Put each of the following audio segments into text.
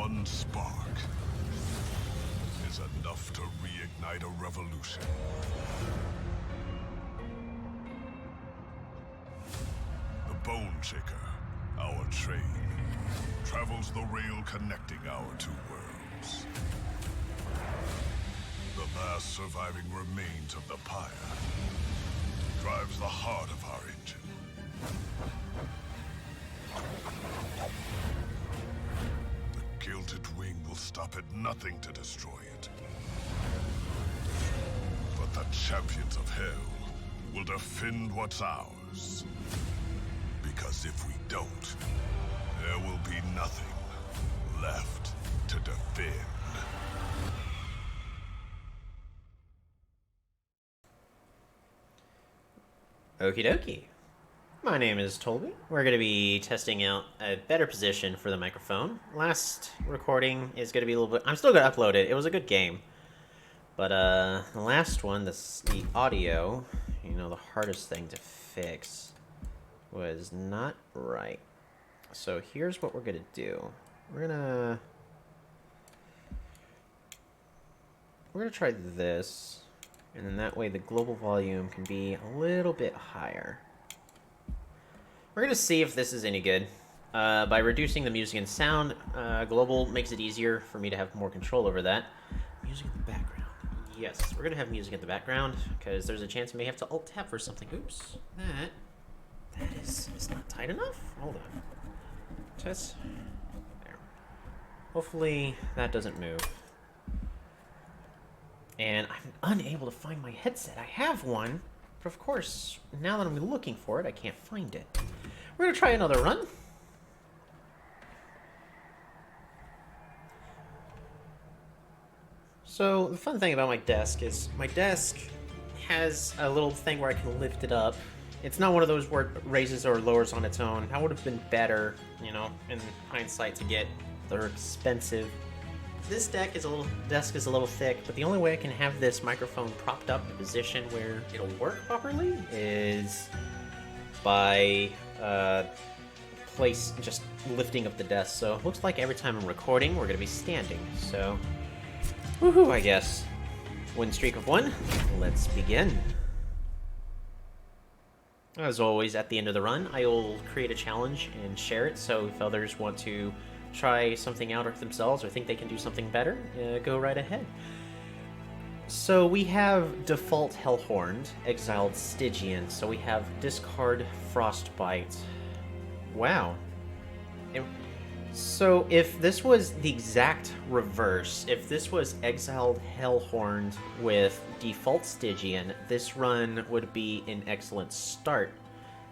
one spark is enough to reignite a revolution. The Bone Shaker, our train, travels the rail connecting our two worlds. The last surviving remains of the pyre drives the heart of our engine. The Gilded Wing will stop at nothing to destroy it. But the champions of Hell will defend what's ours. Because if we don't, there will be nothing left to defend. Okie dokie. My name is Tolbby. We're going to be testing out a better position for the microphone. Last recording is going to be a little bit... I'm still going to upload it. It was a good game. But the last one, the audio, you know, the hardest thing to fix was not right. So here's what we're going to do. We're going to try this. And then that way the global volume can be a little bit higher. We're going to see if this is any good. By reducing the music and sound, global makes it easier for me to have more control over that. Music in the background. Yes, we're going to have music in the background, because there's a chance I may have to alt-tab for something. Oops. That is not tight enough? Hold on. Test. There. Hopefully that doesn't move. And I'm unable to find my headset. I have one, but of course, now that I'm looking for it, I can't find it. We're going to try another run. So, the fun thing about my desk is my desk has a little thing where I can lift it up. It's not one of those where it raises or lowers on its own. That would have been better, you know, in hindsight to get. They're expensive. This desk is a little thick, but the only way I can have this microphone propped up in a position where it'll work properly is by just lifting up the desk. So it looks like every time I'm recording, we're gonna be standing. So, woohoo! I guess. Win streak of 1. Let's begin. As always, at the end of the run, I will create a challenge and share it. So if others want to try something out themselves or think they can do something better, go right ahead. So we have default Hellhorned, exiled Stygian. So we have discard Frostbite. Wow. So if this was the exact reverse, if this was exiled Hellhorned with default Stygian, this run would be an excellent start.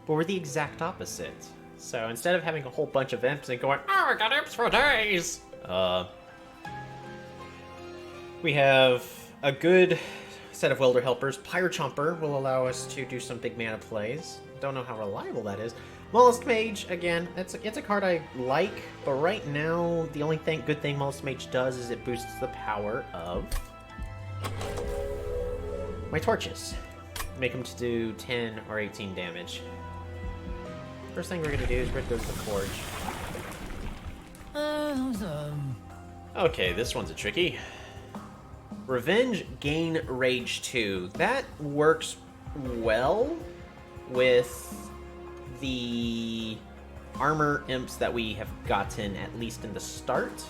But we're the exact opposite. So instead of having a whole bunch of imps and going, oh, I got imps for days! We have a good set of Welder Helpers. Pyre Chomper will allow us to do some big mana plays. Don't know how reliable that is. Mollusk Mage, again, it's a card I like, but right now, the only good thing Mollusk Mage does is it boosts the power of my torches. Make them to do 10 or 18 damage. First thing we're going to do is we're going to go to the Forge. Okay, this one's a tricky. Revenge, gain Rage 2. That works well with the armor imps that we have gotten, at least in the start.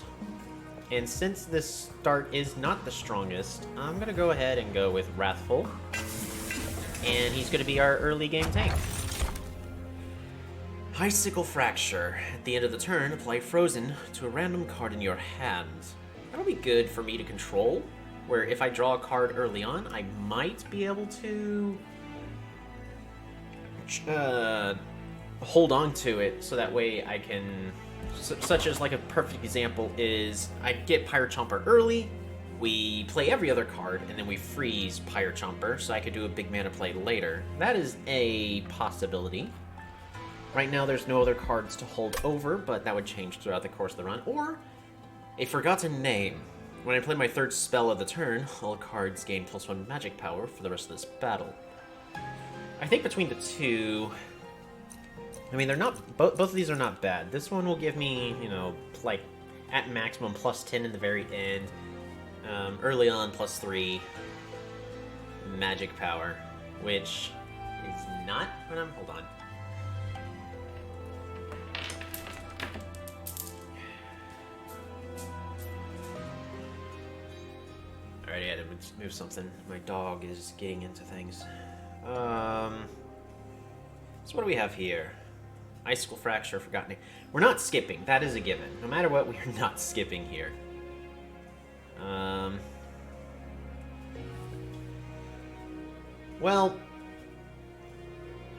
And since this start is not the strongest, I'm going to go ahead and go with Wrathful. And he's going to be our early game tank. Icicle Fracture. At the end of the turn, apply Frozen to a random card in your hand. That'll be good for me to control, where if I draw a card early on, I might be able to hold on to it, so that way I can... Such as, like, a perfect example is, I get Pyre Chomper early, we play every other card, and then we freeze Pyre Chomper, so I could do a big mana play later. That is a possibility. Right now, there's no other cards to hold over, but that would change throughout the course of the run. Or, a Forgotten Name. When I play my third spell of the turn, all cards gain +1 magic power for the rest of this battle. I think between the two... I mean, they're not... Both of these are not bad. This one will give me, you know, like, at maximum plus 10 in the very end. Early on, plus 3 magic power, which is not what I'm. Hold on. Alright, I had to move something. My dog is getting into things. So what do we have here? Icicle Fracture, Forgotten. We're not skipping. That is a given. No matter what, we are not skipping here. Well,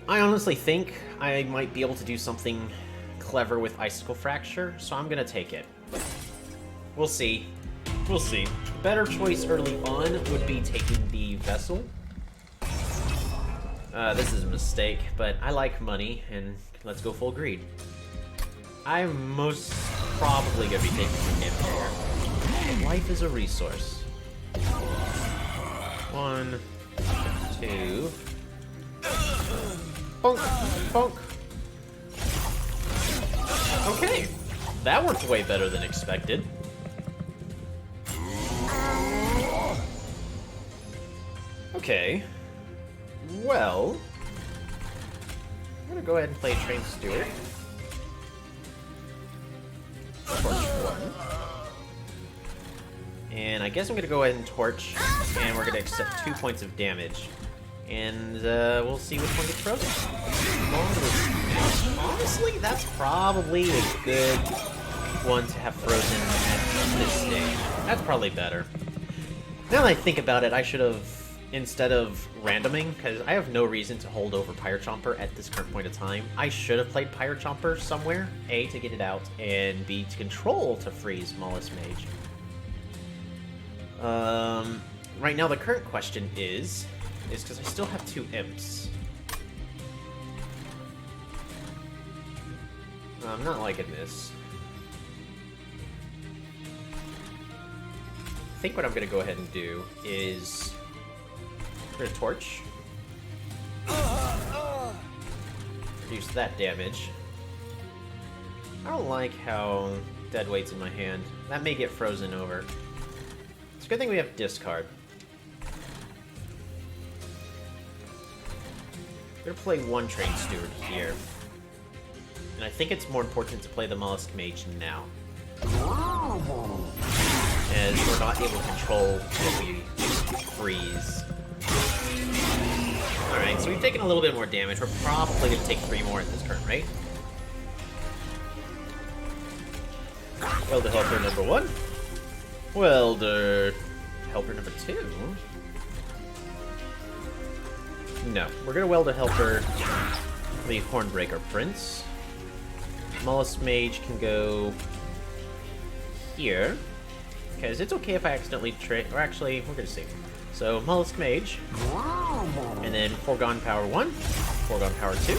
I honestly think I might be able to do something clever with Icicle Fracture, so I'm gonna take it. We'll see. We'll see. The better choice early on would be taking the Vessel. This is a mistake, but I like money, and let's go full greed. I'm most probably gonna be taking some damage here. Life is a resource. 1, 2. Bonk, bonk. Okay, that worked way better than expected. Okay. Well, I'm gonna go ahead and play Train Steward. Torch 1. And I guess I'm gonna go ahead and torch, and we're gonna accept 2 points of damage. And we'll see which one gets frozen. Honestly, that's probably a good one to have frozen at this stage. That's probably better. Now that I think about it, I should have, instead of randoming, because I have no reason to hold over Pyre Chomper at this current point of time, I should have played Pyre Chomper somewhere, A, to get it out, and B, to control to freeze Mollusk Mage. Right now the current question is because I still have 2 imps. I'm not liking this. I think what I'm gonna go ahead and do is we're gonna torch. Reduce that damage. I don't like how dead weight's in my hand. That may get frozen over. It's a good thing we have discard. I'm gonna play 1 Train Steward here. And I think it's more important to play the Mollusk Mage now. As we're not able to control what we freeze. Alright, so we've taken a little bit more damage. We're probably going to take 3 more at this current rate. Welder Helper number 1. Welder Helper number 2. No, we're going to Welder Helper the Hornbreaker Prince. Mollusk Mage can go here. Because it's okay if I accidentally or actually, we're going to see. So, Mollusk Mage. And then Foregone Power 1. Foregone Power 2.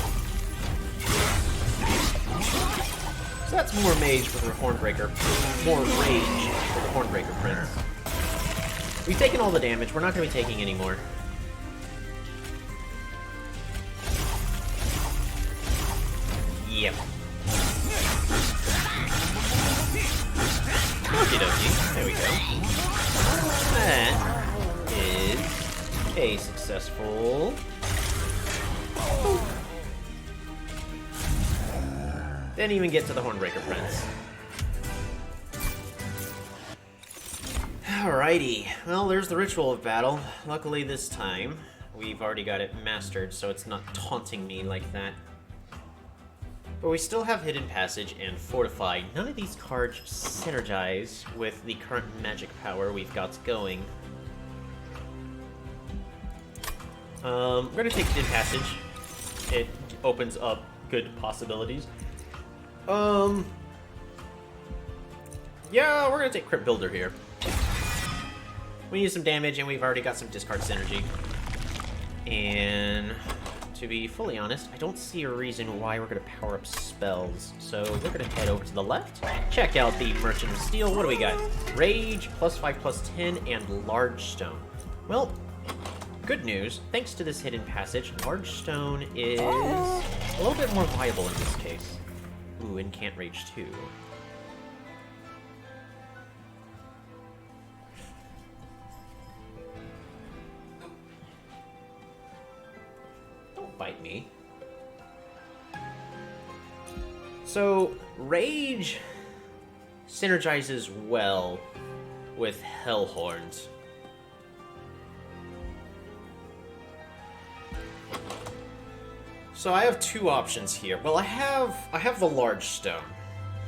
So that's more Mage for the Hornbreaker. More Rage for the Hornbreaker Prince. We've taken all the damage. We're not going to be taking any more. Yep. Okie dokie. There we go. That is a successful. Didn't even get to the Hornbreaker Prince. Alrighty. Well, there's the Ritual of Battle. Luckily this time, we've already got it mastered, so it's not taunting me like that. But we still have Hidden Passage and Fortify. None of these cards synergize with the current magic power we've got going. We're gonna take Hidden Passage. It opens up good possibilities. Yeah, we're gonna take Crypt Builder here. We need some damage, and we've already got some discard synergy. And to be fully honest, I don't see a reason why we're going to power up spells. So we're going to head over to the left, check out the Merchant of Steel. What do we got? Rage, +5/+10, and Large Stone. Well, good news. Thanks to this Hidden Passage, Large Stone is a little bit more viable in this case. Ooh, and Can't Rage 2. fight me. So, Rage synergizes well with Hellhorns. So I have two options here. Well, I have the Large Stone.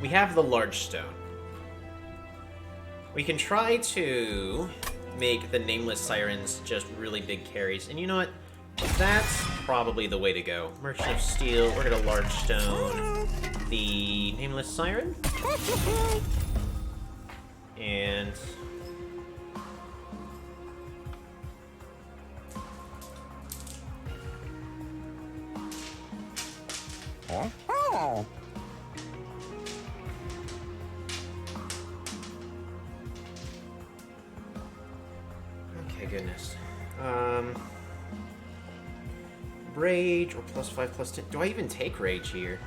We have the Large Stone. We can try to make the Nameless Sirens just really big carries. And you know what? That's probably the way to go. Merchant of Steel, we're gonna Large Stone the Nameless Siren. And... Oh. Okay, goodness. Rage, or +5, +10. Do I even take Rage here?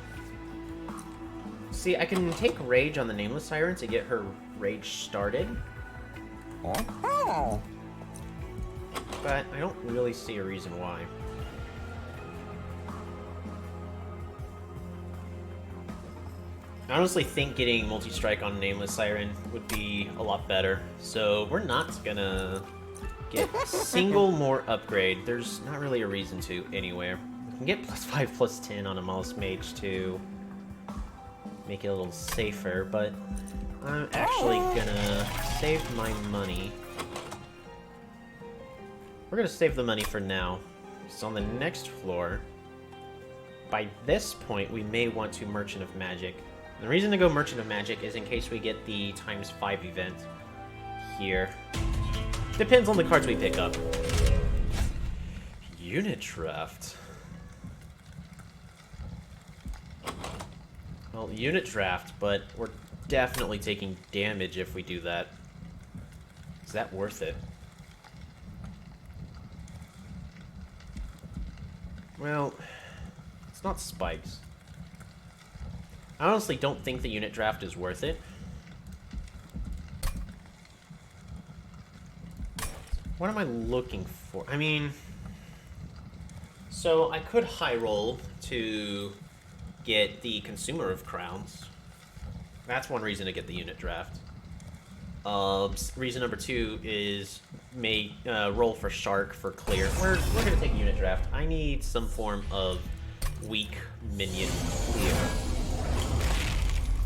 See, I can take Rage on the Nameless Siren to get her Rage started. Oh. But I don't really see a reason why. I honestly think getting multi-strike on Nameless Siren would be a lot better. So we're not gonna get a single more upgrade. There's not really a reason to anywhere. We can get +5, +10 on a Mollusk Mage to make it a little safer, but I'm actually gonna save my money. We're gonna save the money for now. So on the next floor, by this point, we may want to Merchant of Magic. The reason to go Merchant of Magic is in case we get the ×5 event here. Depends on the cards we pick up. Unit Draft. Well, Unit Draft, but we're definitely taking damage if we do that. Is that worth it? Well, it's not spikes. I honestly don't think the Unit Draft is worth it. What am I looking for? I mean... So, I could high roll to get the Consumer of Crowns. That's one reason to get the Unit Draft. Reason number two is roll for Shark for clear. We're gonna take a Unit Draft. I need some form of weak minion clear.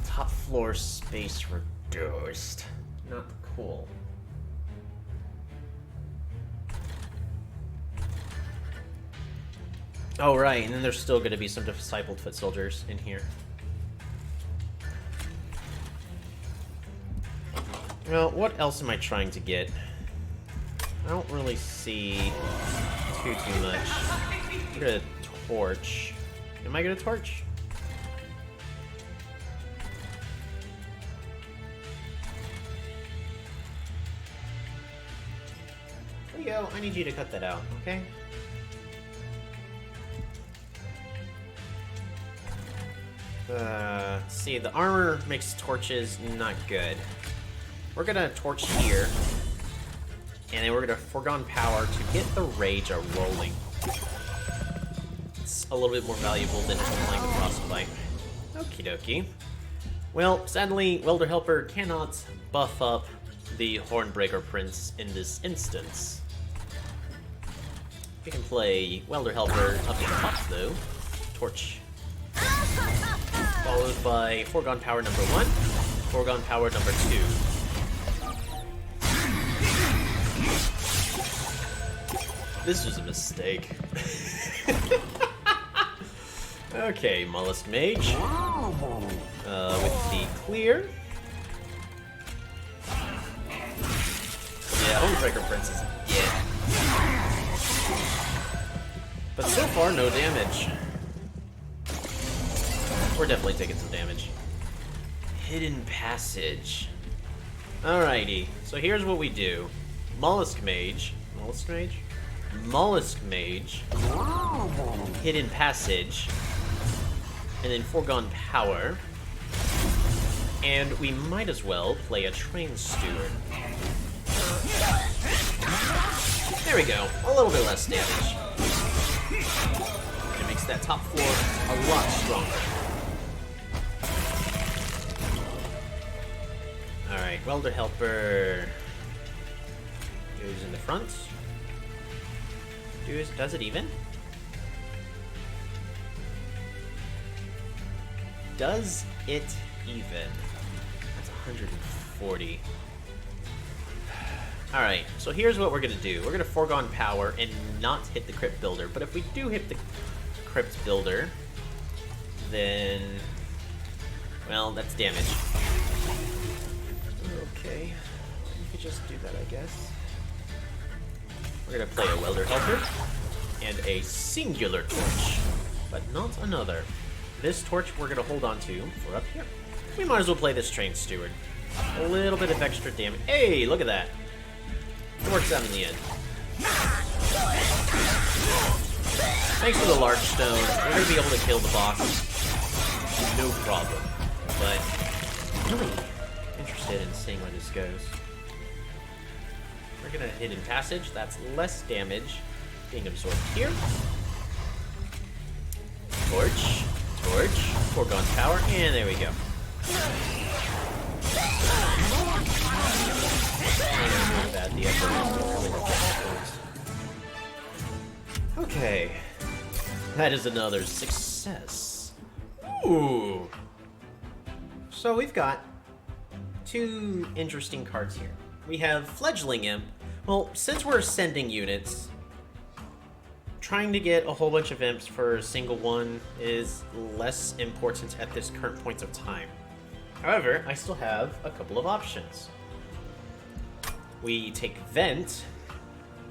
Top floor space reduced. Not cool. Oh, right, and then there's still going to be some Discipled Foot Soldiers in here. Well, what else am I trying to get? I don't really see too much. I'm going to torch. Am I going to torch? Leo, I need you to cut that out, okay? See, the armor makes torches not good. We're gonna torch here, and then we're gonna Foregone Power to get the Rage rolling. It's a little bit more valuable than applying the Frostbite. Okie dokie. Well, sadly, Welder Helper cannot buff up the Hornbreaker Prince in this instance. We can play Welder Helper up in top, though. Torch. Followed by Foregone Power number 1, Foregone Power number 2. This was a mistake. Okay, Mollusk Mage. With the clear. Yeah, Homebreaker Princess. Yeah. But so far, no damage. We're definitely taking some damage. Hidden Passage. Alrighty, so here's what we do. Mollusk Mage. Mollusk Mage? Mollusk Mage. Hidden Passage. And then Foregone Power. And we might as well play a Train Steward. There we go. A little bit less damage. that top floor a lot stronger. Alright, welder helper goes in the front. Does it even? Does it even? That's 140. Alright, so here's what we're gonna do. We're gonna foregone power and not hit the crypt builder. But if we do hit the crypt builder, then, well, that's damage. Okay, you could just do that, I guess. We're gonna play a welder helper and a singular torch, but not another. This torch we're gonna hold on to for up here. We might as well play this train steward. A little bit of extra damage. Hey, look at that. It works out in the end. Thanks for the large stone. We're gonna be able to kill the boss. No problem. But I'm really interested in seeing where this goes. We're gonna hidden passage. That's less damage being absorbed here. Torch, torch, foregone power, and there we go. Okay, that is another success. Ooh. So we've got two interesting cards here. We have Fledgling Imp. Well, since we're ascending units, trying to get a whole bunch of imps for a single one is less important at this current point of time. However, I still have a couple of options. We take Vent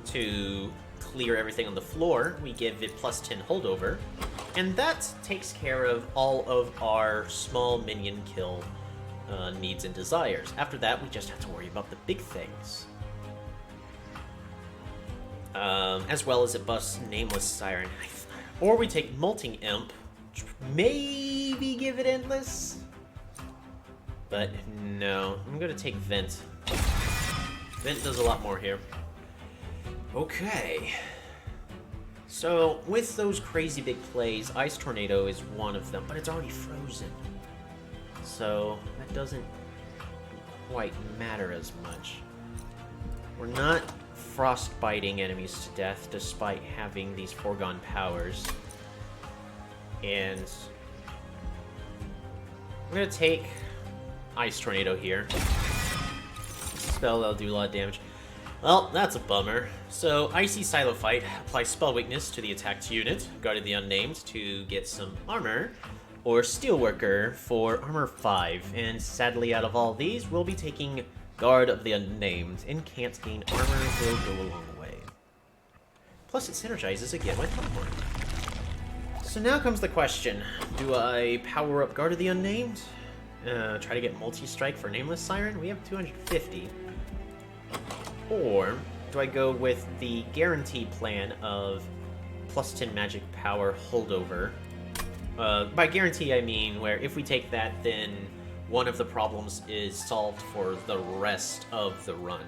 to clear everything on the floor. We give it +10 holdover, and that takes care of all of our small minion kill needs and desires. After that, we just have to worry about the big things. As well as it busts Nameless Siren. Or we take Molting Imp, maybe give it Endless. But no, I'm gonna take Vent. Vent does a lot more here. Okay. So, with those crazy big plays, Ice Tornado is one of them, but it's already frozen. So, that doesn't quite matter as much. We're not frostbiting enemies to death despite having these foregone powers. And I'm gonna take Ice Tornado here. Spell that'll do a lot of damage. Well, that's a bummer. So, Icy Silo Fight applies spell weakness to the attacked unit, Guard of the Unnamed to get some armor, or Steelworker for armor 5. And sadly, out of all these, we'll be taking Guard of the Unnamed, and can't gain armor will go a long way. Plus, it synergizes again with Popcorn. So now comes the question: do I power up Guard of the Unnamed? Try to get multi-strike for Nameless Siren? We have 250. Or do I go with the guarantee plan of +10 magic power holdover? By guarantee, I mean where if we take that, then one of the problems is solved for the rest of the run.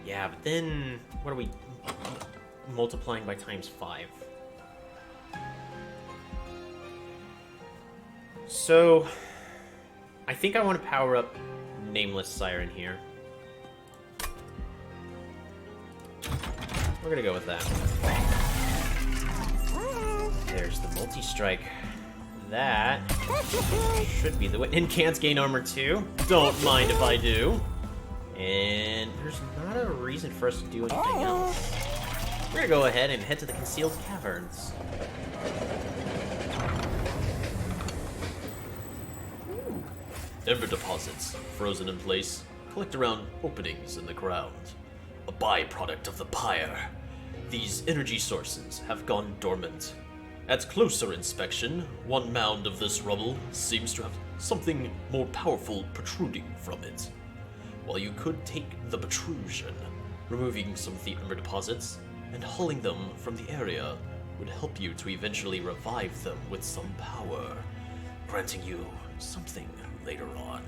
Yeah, but then what are we multiplying by ×5? So, I think I want to power up Nameless Siren here. We're gonna go with that. There's the multi-strike. That should be the way. And can't gain armor 2. Don't mind if I do. And there's not a reason for us to do anything else. We're gonna go ahead and head to the Concealed Caverns. Ember deposits, frozen in place, collect around openings in the ground. A byproduct of the pyre. These energy sources have gone dormant. At closer inspection, one mound of this rubble seems to have something more powerful protruding from it. While you could take the protrusion, removing some of the ember deposits and hauling them from the area would help you to eventually revive them with some power, granting you something later on.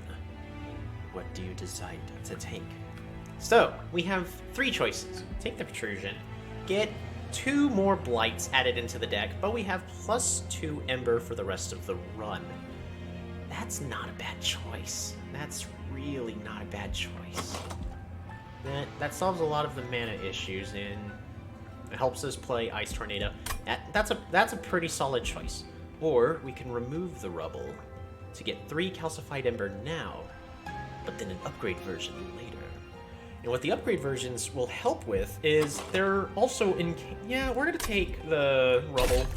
What do you decide to take? So, we have 3 choices. Take the protrusion, get 2 more blights added into the deck, but we have +2 Ember for the rest of the run. That's not a bad choice. That's really not a bad choice. That solves a lot of the mana issues, and it helps us play Ice Tornado. That's a pretty solid choice. Or we can remove the rubble to get 3 Calcified Ember now, but then an upgrade version later. And what the upgrade versions will help with is they're also in... Yeah, we're going to take the rubble.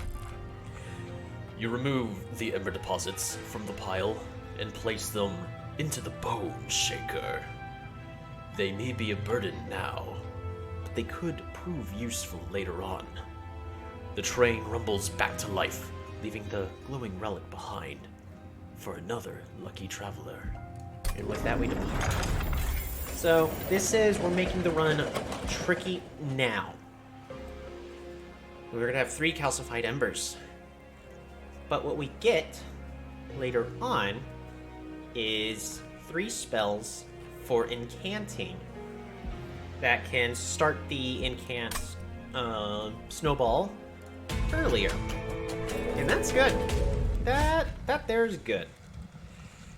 You remove the ember deposits from the pile and place them into the Bone Shaker. They may be a burden now, but they could prove useful later on. The train rumbles back to life, leaving the glowing relic behind for another lucky traveler. And with that, we depart. So, this is, we're making the run tricky now. We're going to have 3 Calcified Embers. But what we get later on is 3 spells for incanting that can start the incant snowball earlier. And that's good. That there's good.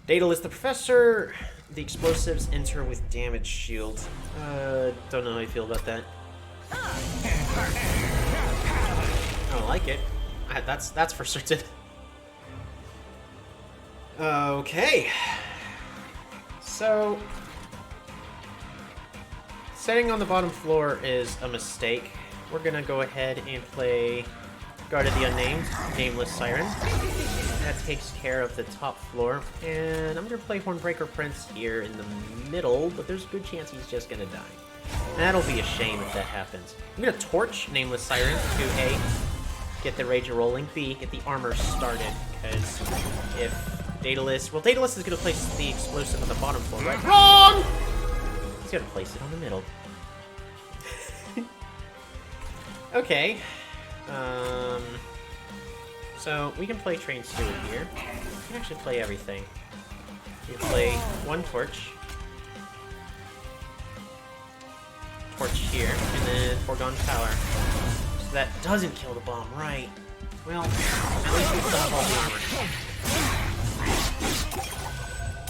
Daedalus the Professor. The explosives enter with damage shield. Don't know how I feel about that. I don't like it. That's for certain. Okay. So, setting on the bottom floor is a mistake. We're gonna go ahead and play Guard of the Unnamed, Nameless Siren. That takes care of the top floor. And I'm gonna play Hornbreaker Prince here in the middle, but there's a good chance he's just gonna die. That'll be a shame if that happens. I'm gonna torch Nameless Siren to A, get the rage rolling, B, get the armor started, because if Daedalus... Well, Daedalus is gonna place the explosive on the bottom floor, right? Wrong! He's gonna place it on the middle. Okay. So, we can play Train Steward here. We can actually play everything. We can play 1 torch. Torch here, and then Foregone Power. So that doesn't kill the bomb, right? Well, at least we still have all the armor.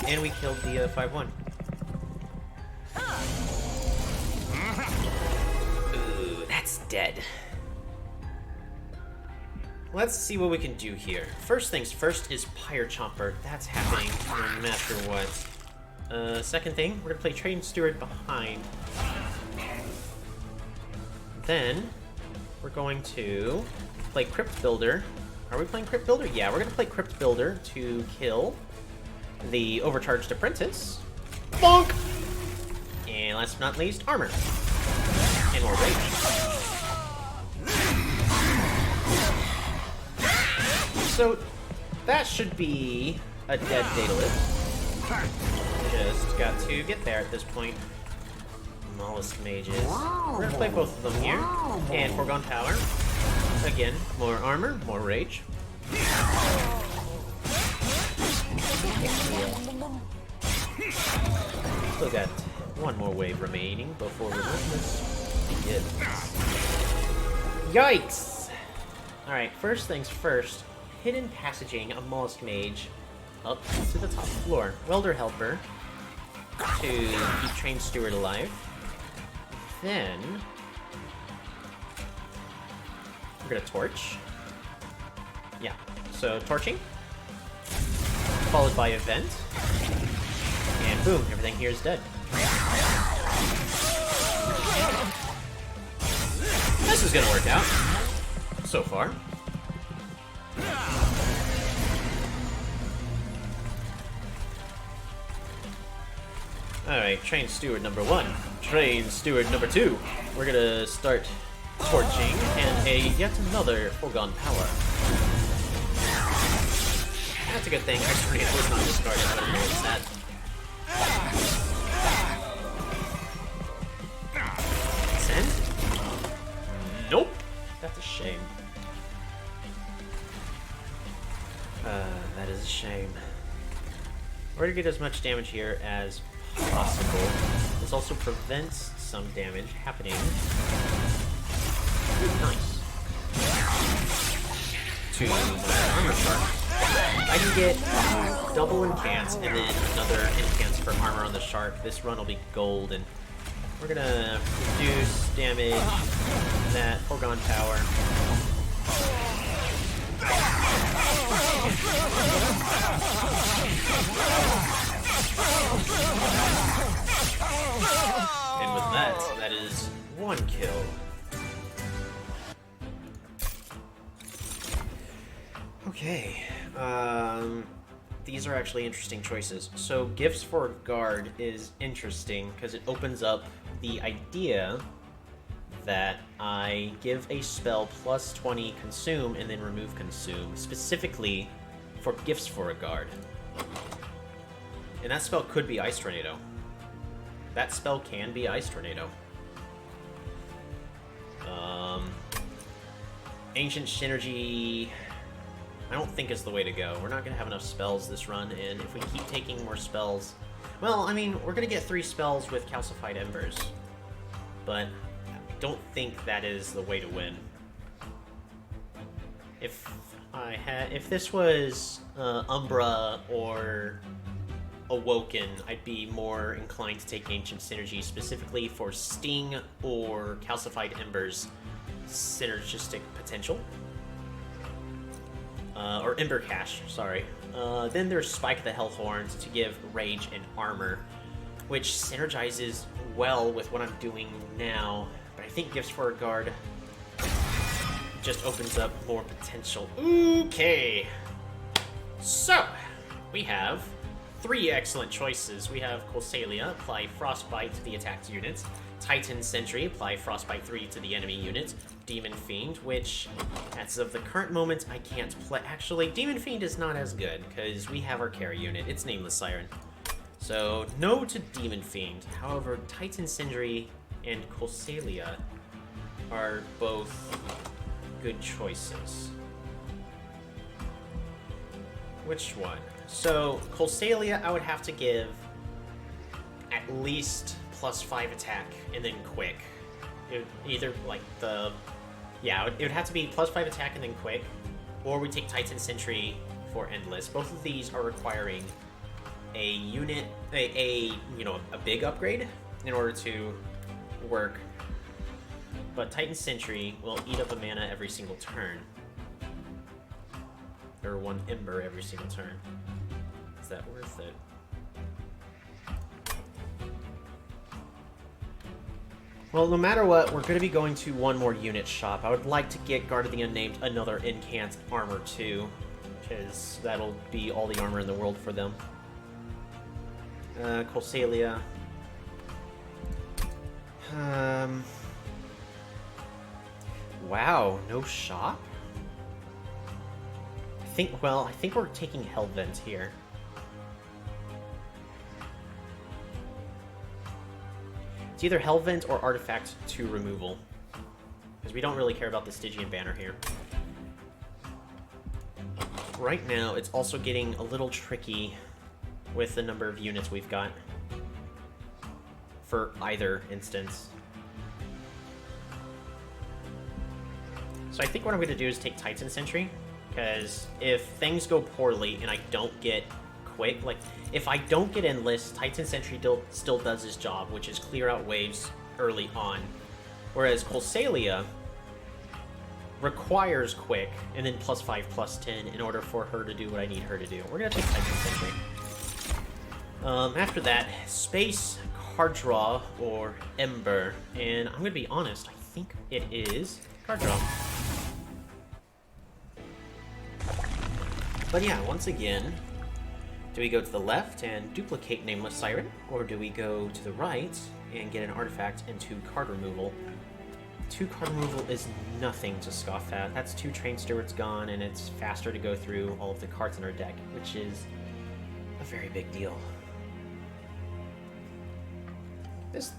And we killed the 5-1. Ooh, that's dead. Let's see what we can do here. First things first is Pyre Chomper. That's happening no matter what. Second thing, we're gonna play Train Steward behind. Then, we're going to play Crypt Builder. Are we playing Crypt Builder? Yeah, we're gonna play Crypt Builder to kill the Overcharged Apprentice. Bonk! And last but not least, Armor. And more Rage. So, that should be a dead Daedalus. Just got to get there at this point. Mollusk Mages. We're gonna play both of them here. And Foregone Power. Again, more armor, more rage. Still got 1 more wave remaining before Relentless begins. Yikes! Alright, first things first. Hidden Passaging a Mollusk Mage up to the top floor. Welder Helper to keep Train Steward alive. Then we're gonna torch. Yeah, so torching, followed by Event, and boom, everything here is dead. This is gonna work out so far. Alright, Train Steward number 1. Train Steward number 2. We're gonna start torching and yet another Foregone Power. That's a good thing. Ice Tornado was not discarded, but I'm really sad. Send? Nope. That's a shame. That is a shame. We're gonna get as much damage here as possible. This also prevents some damage happening. Nice. To my armor shark. I can get double incants and then another incants for armor on the shark. This run will be golden. We're gonna reduce damage in that foregone power. And with that, that is 1 kill. Okay, these are actually interesting choices. So Gifts for a Guard is interesting because it opens up the idea that I give a spell plus 20 consume and then remove consume, specifically for Gifts for a Guard. And that spell could be Ice Tornado. That spell can be Ice Tornado. Ancient Synergy, I don't think is the way to go. We're not going to have enough spells this run, and if we keep taking more spells... Well, I mean, we're going to get 3 spells with Calcified Embers, but I don't think that is the way to win. If this was Umbra or Awoken, I'd be more inclined to take Ancient Synergy, specifically for Sting or Calcified Embers synergistic potential. Or Ember Cache, sorry. Then there's Spike the Hellhorns to give Rage and Armor, which synergizes well with what I'm doing now, but I think Gifts for a Guard just opens up more potential. Okay! So, we have 3 excellent choices. We have Colsalia, apply Frostbite to the attacked units. Titan Sentry, apply Frostbite 3 to the enemy units. Demon Fiend, which, as of the current moment, I can't play. Actually, Demon Fiend is not as good, because we have our carry unit. It's Nameless Siren. So, no to Demon Fiend. However, Titan Sentry and Colsalia are both good choices. Which one? So, Colsalia, I would have to give at least plus 5 attack and then quick. It would either like the... Yeah, it would have to be plus 5 attack and then quick, or we take Titan Sentry for Endless. Both of these are requiring a unit, a big upgrade in order to work. But Titan Sentry will eat up a mana every single turn. Or 1 Ember every single turn. Is that worth it? Well, no matter what, we're going to be going to 1 more unit shop. I would like to get Guard of the Unnamed another Incant armor too, because that'll be all the armor in the world for them. Colsalia. Wow, no shop? I think we're taking Hellvent here. It's either Hellvent or Artifact 2 removal, because we don't really care about the Stygian banner here. Right now, it's also getting a little tricky with the number of units we've got for either instance. So I think what I'm going to do is take Titan Sentry, because if things go poorly and I don't get quick, like if I don't get Endless, Titan Sentry still does his job, which is clear out waves early on. Whereas Colsalia requires quick and then plus 5, plus 10 in order for her to do what I need her to do. We're going to take Titan Sentry. After that, Space, Card Draw, or Ember. And I'm going to be honest, I think it is Card Draw. But yeah, once again, do we go to the left and duplicate Nameless Siren, or do we go to the right and get an artifact and 2 card removal? 2 card removal is nothing to scoff at. That's 2 Train Stewards gone, and it's faster to go through all of the cards in our deck, which is a very big deal. This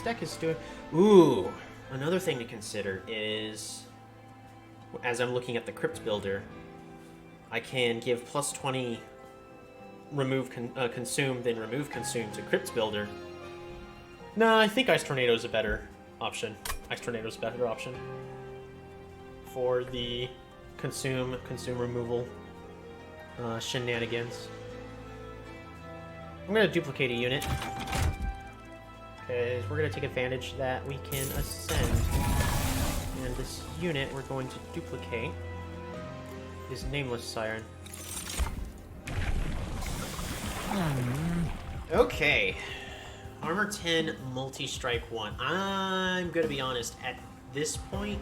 deck is doing... Ooh! Another thing to consider is, as I'm looking at the Crypt Builder, I can give plus 20 consume, then remove consume to Crypt Builder. No, I think Ice Tornado is a better option. Ice Tornado is a better option. for the consume removal shenanigans. I'm gonna duplicate a unit because we're gonna take advantage that we can ascend. And this unit we're going to duplicate is Nameless Siren. Okay. Armor 10, multi-strike 1. I'm gonna be honest, at this point,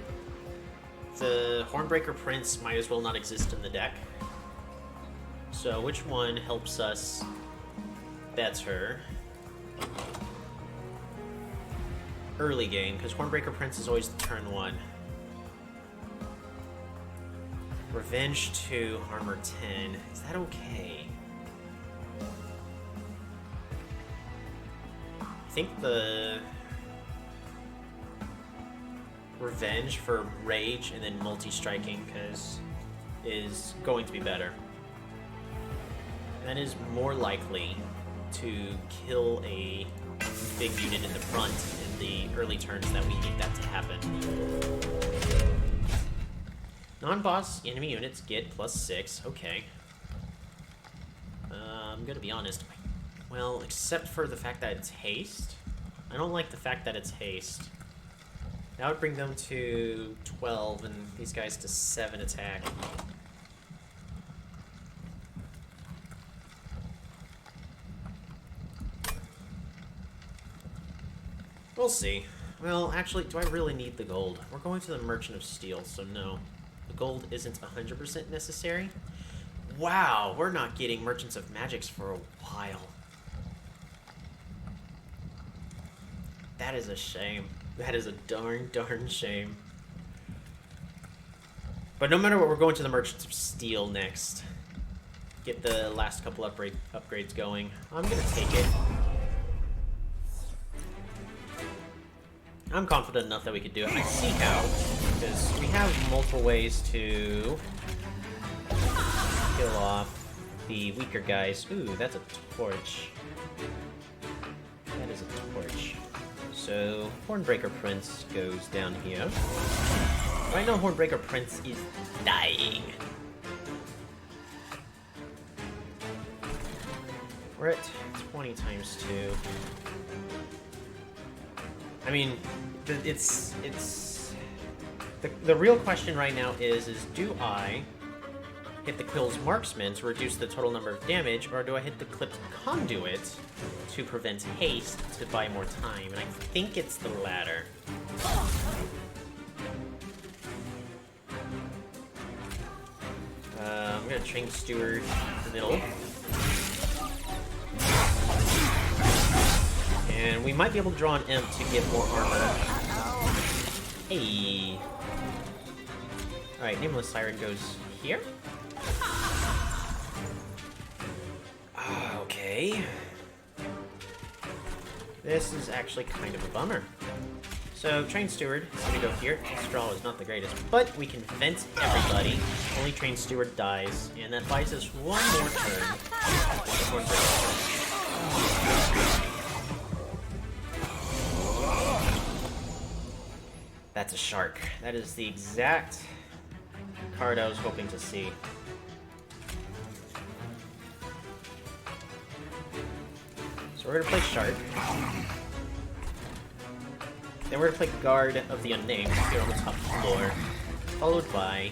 the Hornbreaker Prince might as well not exist in the deck. So which one helps us? That's her. Early game, because Hornbreaker Prince is always the turn 1. Revenge 2, Armor 10. Is that okay? I think the Revenge for Rage and then multi-striking is going to be better. That is more likely to kill a big unit in the front in the early turns that we need that to happen. Non-boss enemy units get +6. Okay. I'm gonna be honest. Well, except for the fact that it's haste. I don't like the fact that it's haste. That would bring them to 12 and these guys to 7 attack. We'll see. Well, actually, do I really need the gold? We're going to the Merchant of Steel, so no. The gold isn't 100% necessary. Wow, we're not getting Merchants of Magics for a while. That is a shame. That is a darn shame. But no matter what, we're going to the Merchants of Steel next. Get the last couple upgrades going. I'm gonna take it. I'm confident enough that we could do it. I see how, because we have multiple ways to kill off the weaker guys. Ooh, that's a torch. That is a torch. So, Hornbreaker Prince goes down here. Right now, Hornbreaker Prince is dying. We're at 20 times 2. I mean, it's the real question right now is do I hit the Quill's Marksman to reduce the total number of damage, or do I hit the Clipped Conduit to prevent haste to buy more time? And I think it's the latter. I'm gonna Train Steward in the middle. And we might be able to draw an imp to get more armor. Hey. Alright, Nameless Siren goes here. Okay. This is actually kind of a bummer. So, Train Steward is going to go here. This draw is not the greatest, but we can vent everybody. Only Train Steward dies, and that buys us one more turn. That's a shark. That is the exact card I was hoping to see. So we're gonna play Shark. Then we're gonna play Guard of the Unnamed here on the top floor, followed by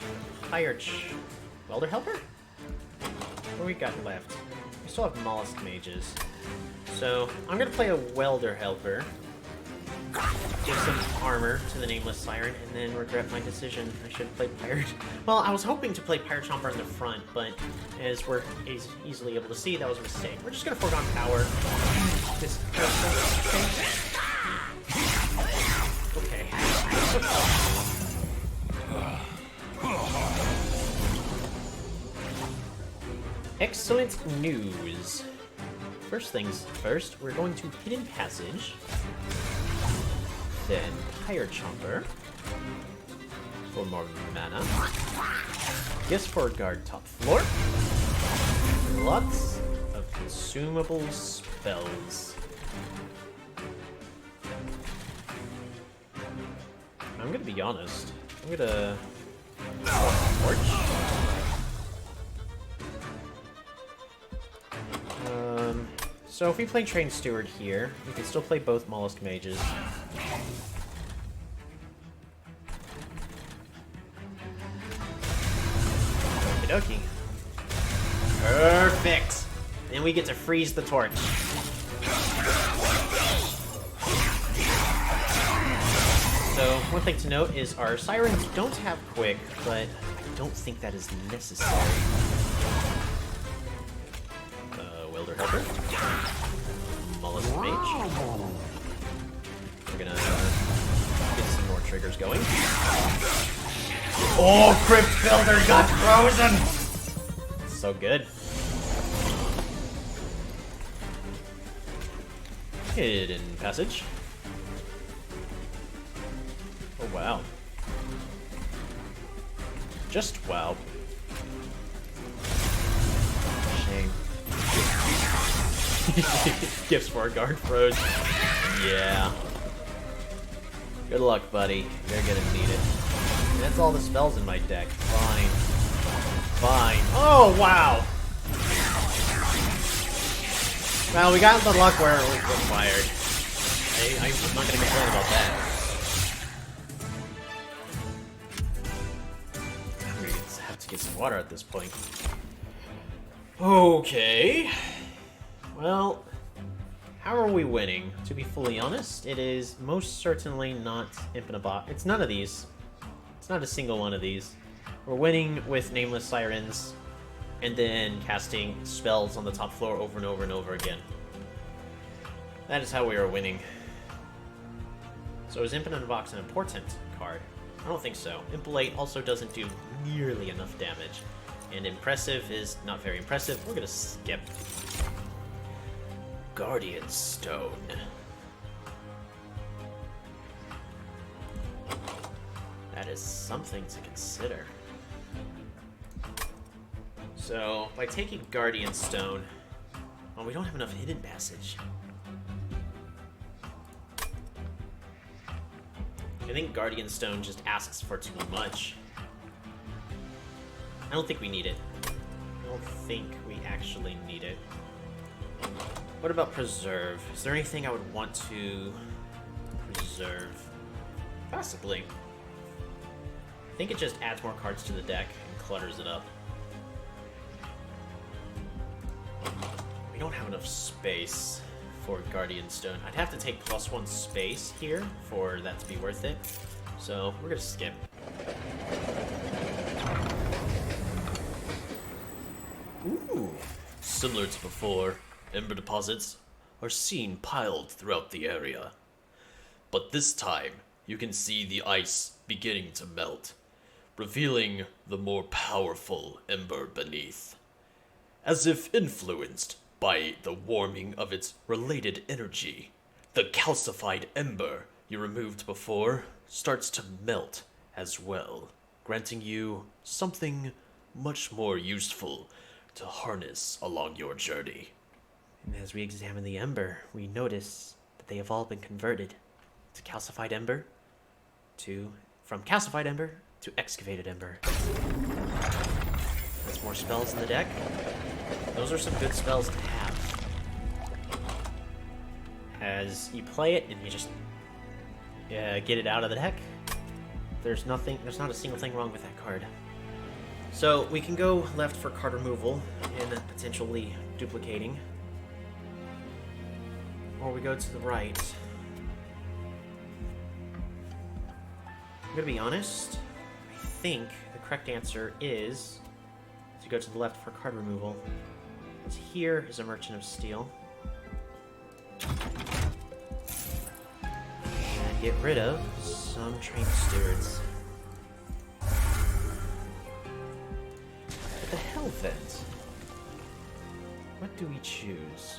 Welder Helper? What do we got left? We still have Mollusk Mages. So I'm gonna play a Welder Helper. Give some armor to the Nameless Siren, and then regret my decision. I should play Pirate. Well, I was hoping to play Pirate Chomper in the front, but as we're easily able to see, that was a mistake. We're just gonna foregone power. This okay. Excellent news. First things first, we're going to Hidden Passage. Then Pirate Chomper for more mana. Guess for guard top floor. Lots of consumable spells. I'm gonna be honest. I'm gonna So if we play Train Steward here, we can still play both Mollusk Mages. Okie dokie. Perfect! Then we get to freeze the torch. So, one thing to note is our Sirens don't have Quick, but I don't think that is necessary. Welder Helper. Mollusk Mage. We're gonna get some more triggers going. Oh, Crypt Builder got frozen! So good. Hidden Passage. Oh, wow. Just wow. Shame. Gifts for a guard froze. Yeah. Good luck, buddy. You're gonna need it. And that's all the spells in my deck. Fine. Fine. Oh, wow! Well, we got the luck where it was required. I'm not gonna complain about that. I'm gonna have to get some water at this point. Okay. Well, how are we winning? To be fully honest, it is most certainly not Infinite Box. It's none of these. It's not a single one of these. We're winning with Nameless Sirens, and then casting spells on the top floor over and over and over again. That is how we are winning. So is Infinite Box an important card? I don't think so. Impalate also doesn't do nearly enough damage. And Impressive is not very impressive. We're gonna skip. Guardian Stone. That is something to consider. So, by taking Guardian Stone... Oh, we don't have enough Hidden Passage. I think Guardian Stone just asks for too much. I don't think we need it. I don't think we actually need it. What about Preserve? Is there anything I would want to preserve? Possibly. I think it just adds more cards to the deck and clutters it up. We don't have enough space for Guardian Stone. I'd have to take +1 space here for that to be worth it. So we're gonna skip. Ooh. Similar to before, ember deposits are seen piled throughout the area. But this time, you can see the ice beginning to melt, revealing the more powerful ember beneath. As if influenced by the warming of its related energy, the calcified ember you removed before starts to melt as well, granting you something much more useful to harness along your journey. And as we examine the ember, we notice that they have all been converted to calcified ember, from calcified ember to excavated ember. There's more spells in the deck. Those are some good spells to have. As you play it and you just get it out of the deck, there's not a single thing wrong with that card. So we can go left for card removal and potentially duplicating. Or we go to the right. I'm gonna be honest, I think the correct answer is to go to the left for card removal. Because here is a Merchant of Steel. And get rid of some Train Stewards. What the hell, Vent? What do we choose?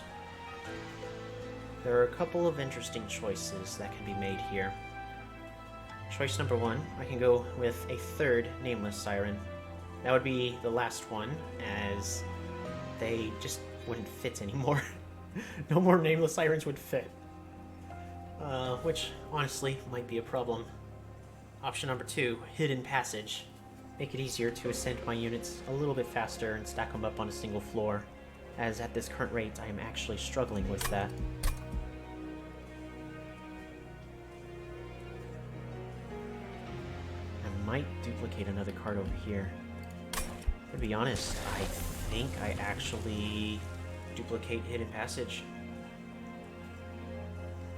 There are a couple of interesting choices that can be made here. Choice number 1, I can go with a third Nameless Siren. That would be the last one, as they just wouldn't fit anymore. No more Nameless Sirens would fit. Which, honestly, might be a problem. Option number 2, Hidden Passage. Make it easier to ascend my units a little bit faster and stack them up on a single floor. as at this current rate, I am actually struggling with that. I might duplicate another card over here. To be honest, I think I actually duplicate Hidden Passage.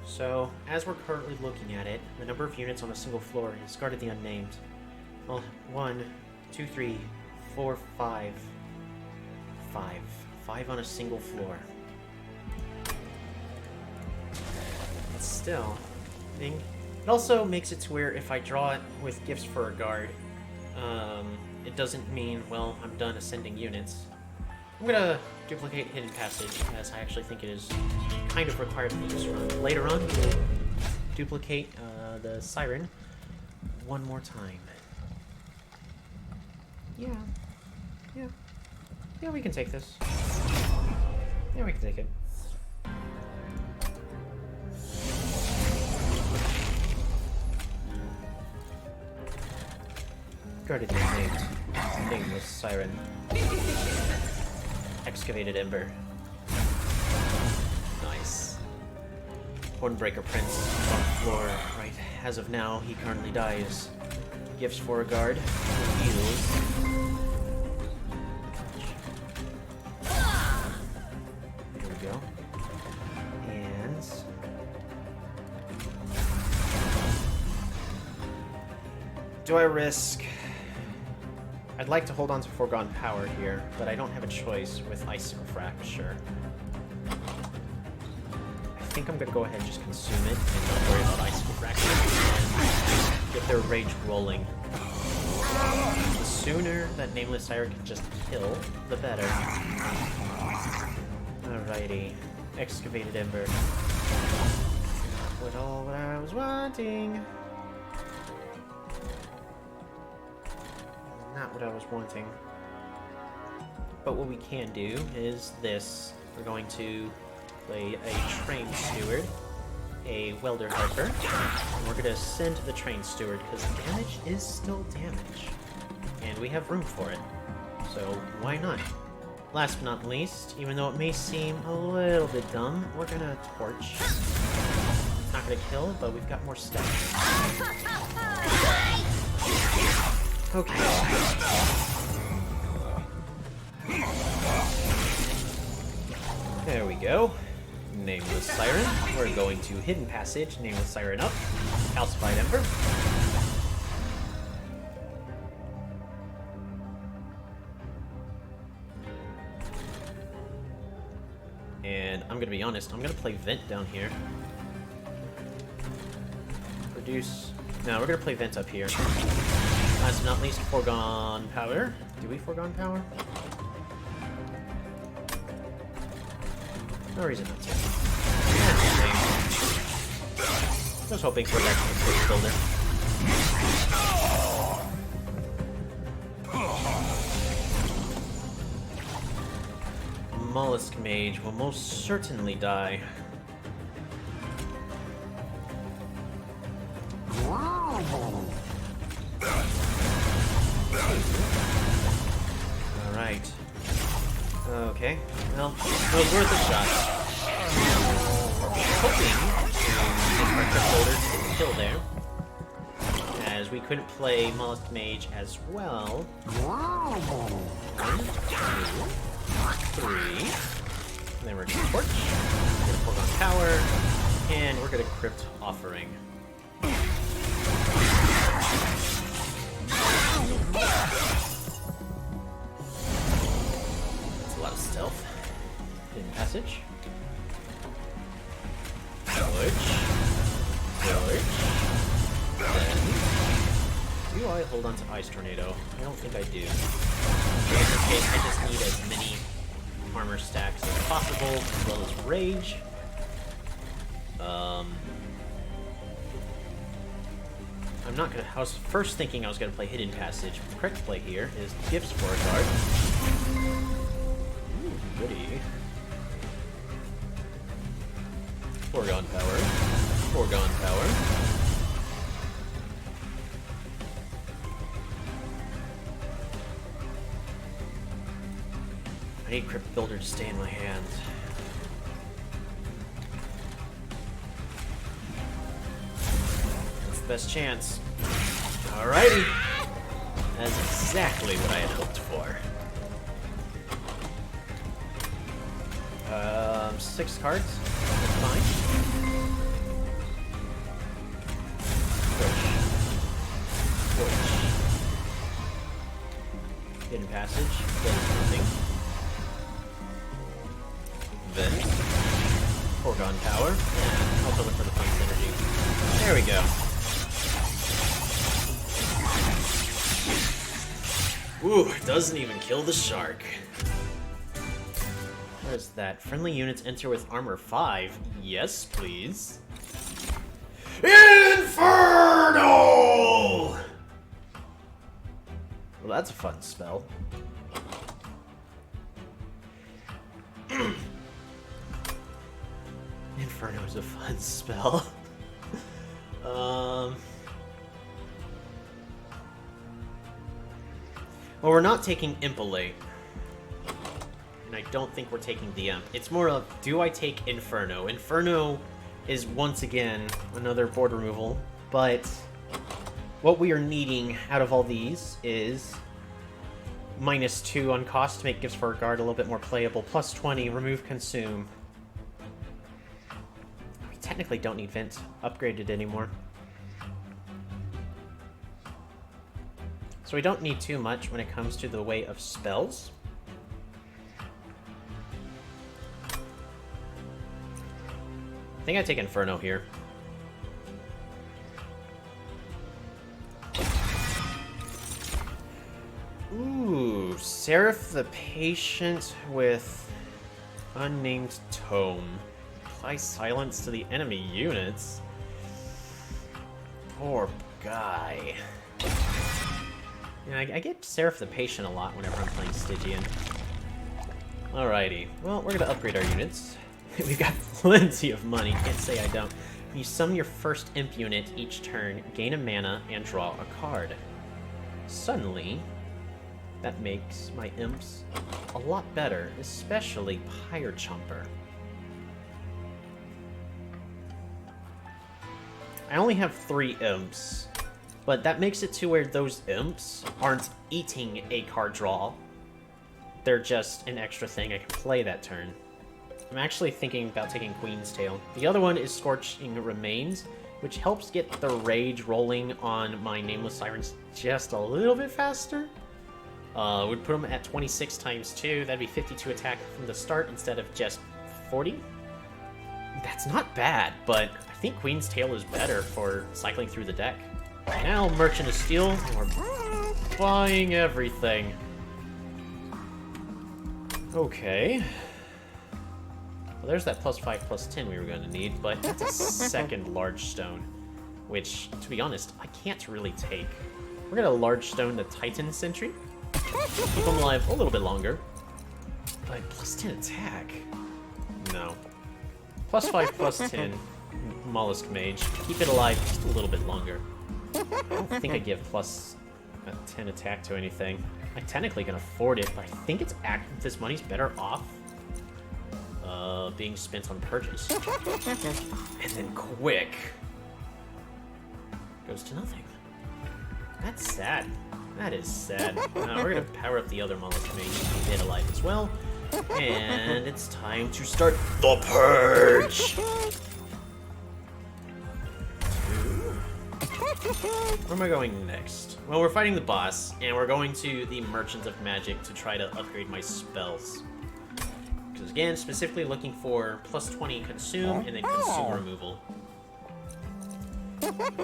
So, as we're currently looking at it, the number of units on a single floor is guarded the unnamed. Well, 1, 2, 3, 4, 5. 5. 5 on a single floor. But still, I think it also makes it to where if I draw it with gifts for a guard, it doesn't mean, well, I'm done ascending units. I'm gonna duplicate Hidden Passage, as I actually think it is kind of required for this run. Later on, we'll duplicate the Siren one more time. Yeah, we can take this. Yeah, we can take it. Guarded the unnamed. Nameless Siren. Excavated Ember. Nice. Hornbreaker Prince on the floor. Right, as of now, he currently dies. Gifts for a guard. Heals. Here we go. And... do I risk... I'd like to hold on to Foregone Power here, but I don't have a choice with Icicle Fracture. I think I'm going to go ahead and just consume it and not worry about Icicle Fracture and get their rage rolling. The sooner that Nameless Siren can just kill, the better. Alrighty. Excavated Ember. Not all what I was wanting. Not what I was wanting. But what we can do is this. We're going to play a Train Steward, a Welder Helper, and we're going to send the Train Steward because damage is still damage. And we have room for it. So why not? Last but not least, even though it may seem a little bit dumb, we're going to Torch. Not going to kill, but we've got more stuff. Okay. There we go. Nameless Siren. We're going to Hidden Passage. Nameless Siren up. Calcified Ember. And I'm gonna be honest, I'm gonna play Vent down here. Produce... no, we're gonna play Vent up here. Last but not least, Foregone Power. Do we Foregone Power? No reason not to. I was hoping for that quick builder. Mollusk Mage will most certainly die. Alright. Okay. Well, it was worth a shot. Hoping to get our Crypt Builder to get the kill there. As we couldn't play Mollusk Mage as well. 1, 2, 3. And then we're gonna Torch. We're gonna Foregone Power. And we're gonna Crypt Offering. That's a lot of stealth. Hidden Passage. Torch. Then... do I hold on to Ice Tornado? I don't think I do. In this case, I just need as many armor stacks as possible, as well as Rage. I'm not gonna... I was first thinking I was gonna play Hidden Passage. The correct play here is Gifts for a Guard. Ooh, goody. Foregone Power. Foregone Power. I need Crypt Builder to stay in my hand. That's the best chance. Alrighty. That's exactly what I had hoped for. 6 cards. That's fine. Push. Hidden Passage. Does nothing. Then Foregone Power. And also look for the Punch Energy. There we go. Ooh, it doesn't even kill the shark. What is that? Friendly units enter with armor 5. Yes, please. Inferno! Well, that's a fun spell. Inferno is a fun spell. Well, we're not taking Impolate. And I don't think we're taking the Imp. It's more of, do I take Inferno? Inferno is, once again, another board removal. But what we are needing out of all these is -2 on cost to make Gifts for a Guard a little bit more playable. +20, remove Consume. We technically don't need Vent upgraded anymore. So we don't need too much when it comes to the way of spells. I think I take Inferno here. Ooh, Seraph the Patient with Unnamed Tome. Apply silence to the enemy units. Poor guy. Yeah, I get Seraph the Patient a lot whenever I'm playing Stygian. Alrighty, well, we're gonna upgrade our units. We've got plenty of money, can't say I don't. You summon your first imp unit each turn, gain a mana, and draw a card. Suddenly, that makes my imps a lot better, especially Pyre Chomper. I only have 3 imps, but that makes it to where those imps aren't eating a card draw. They're just an extra thing I can play that turn. I'm actually thinking about taking Queen's Tail. The other one is Scorching Remains, which helps get the rage rolling on my Nameless Sirens just a little bit faster. Would put them at 26 times 2. That'd be 52 attack from the start instead of just 40. That's not bad, but I think Queen's Tail is better for cycling through the deck. Now Merchant of Steel, and we're buying everything. Okay. Well, there's that +5/+10 we were going to need, but that's a second large stone, which, to be honest, I can't really take. We're going to large stone the Titan Sentry. Keep him alive a little bit longer. But +10 attack? No. +5/+10 Mollusk Mage. Keep it alive just a little bit longer. I don't think I give +10 attack to anything. I technically can afford it, but I think it's this money's better off being spent on purchase. And then quick goes to nothing. That's sad. That is sad. We're gonna power up the other Mollusk Mage to keep it alive as well. And it's time to start the Purge! Where am I going next? Well, we're fighting the boss, and we're going to the Merchant of Magic to try to upgrade my spells. Because again, specifically looking for +20 Consume, and then Consume removal.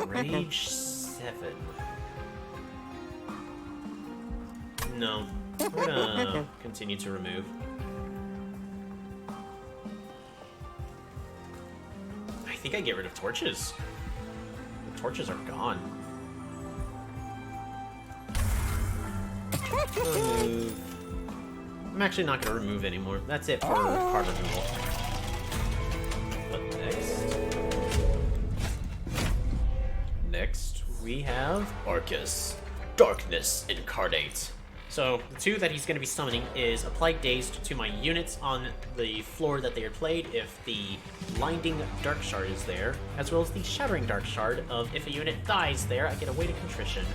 Rage 7. No. We're gonna continue to remove. I think I get rid of torches. The torches are gone. Remove. I'm actually not going to remove anymore. That's it for card removal. But next we have Arcus, Darkness Incarnate. So the two that he's going to be summoning is apply dazed to my units on the floor that they are played if the blinding dark shard is there, as well as the shattering dark shard of if a unit dies there, I get a weighted contrition.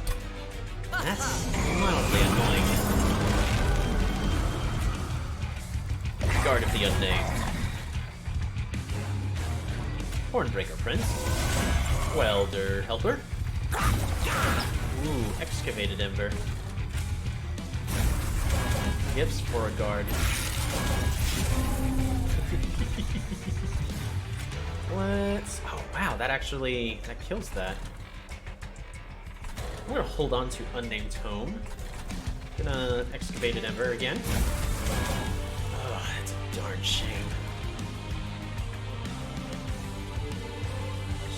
That's mildly annoying. Guard of the Unnamed. Hornbreaker Prince. Welder Helper. Ooh, Excavated Ember. Gifts for a guard. Let's... Oh, wow, that kills that. I'm gonna hold on to Unnamed Tome. Gonna Excavated Ember again. Oh, that's a darn shame.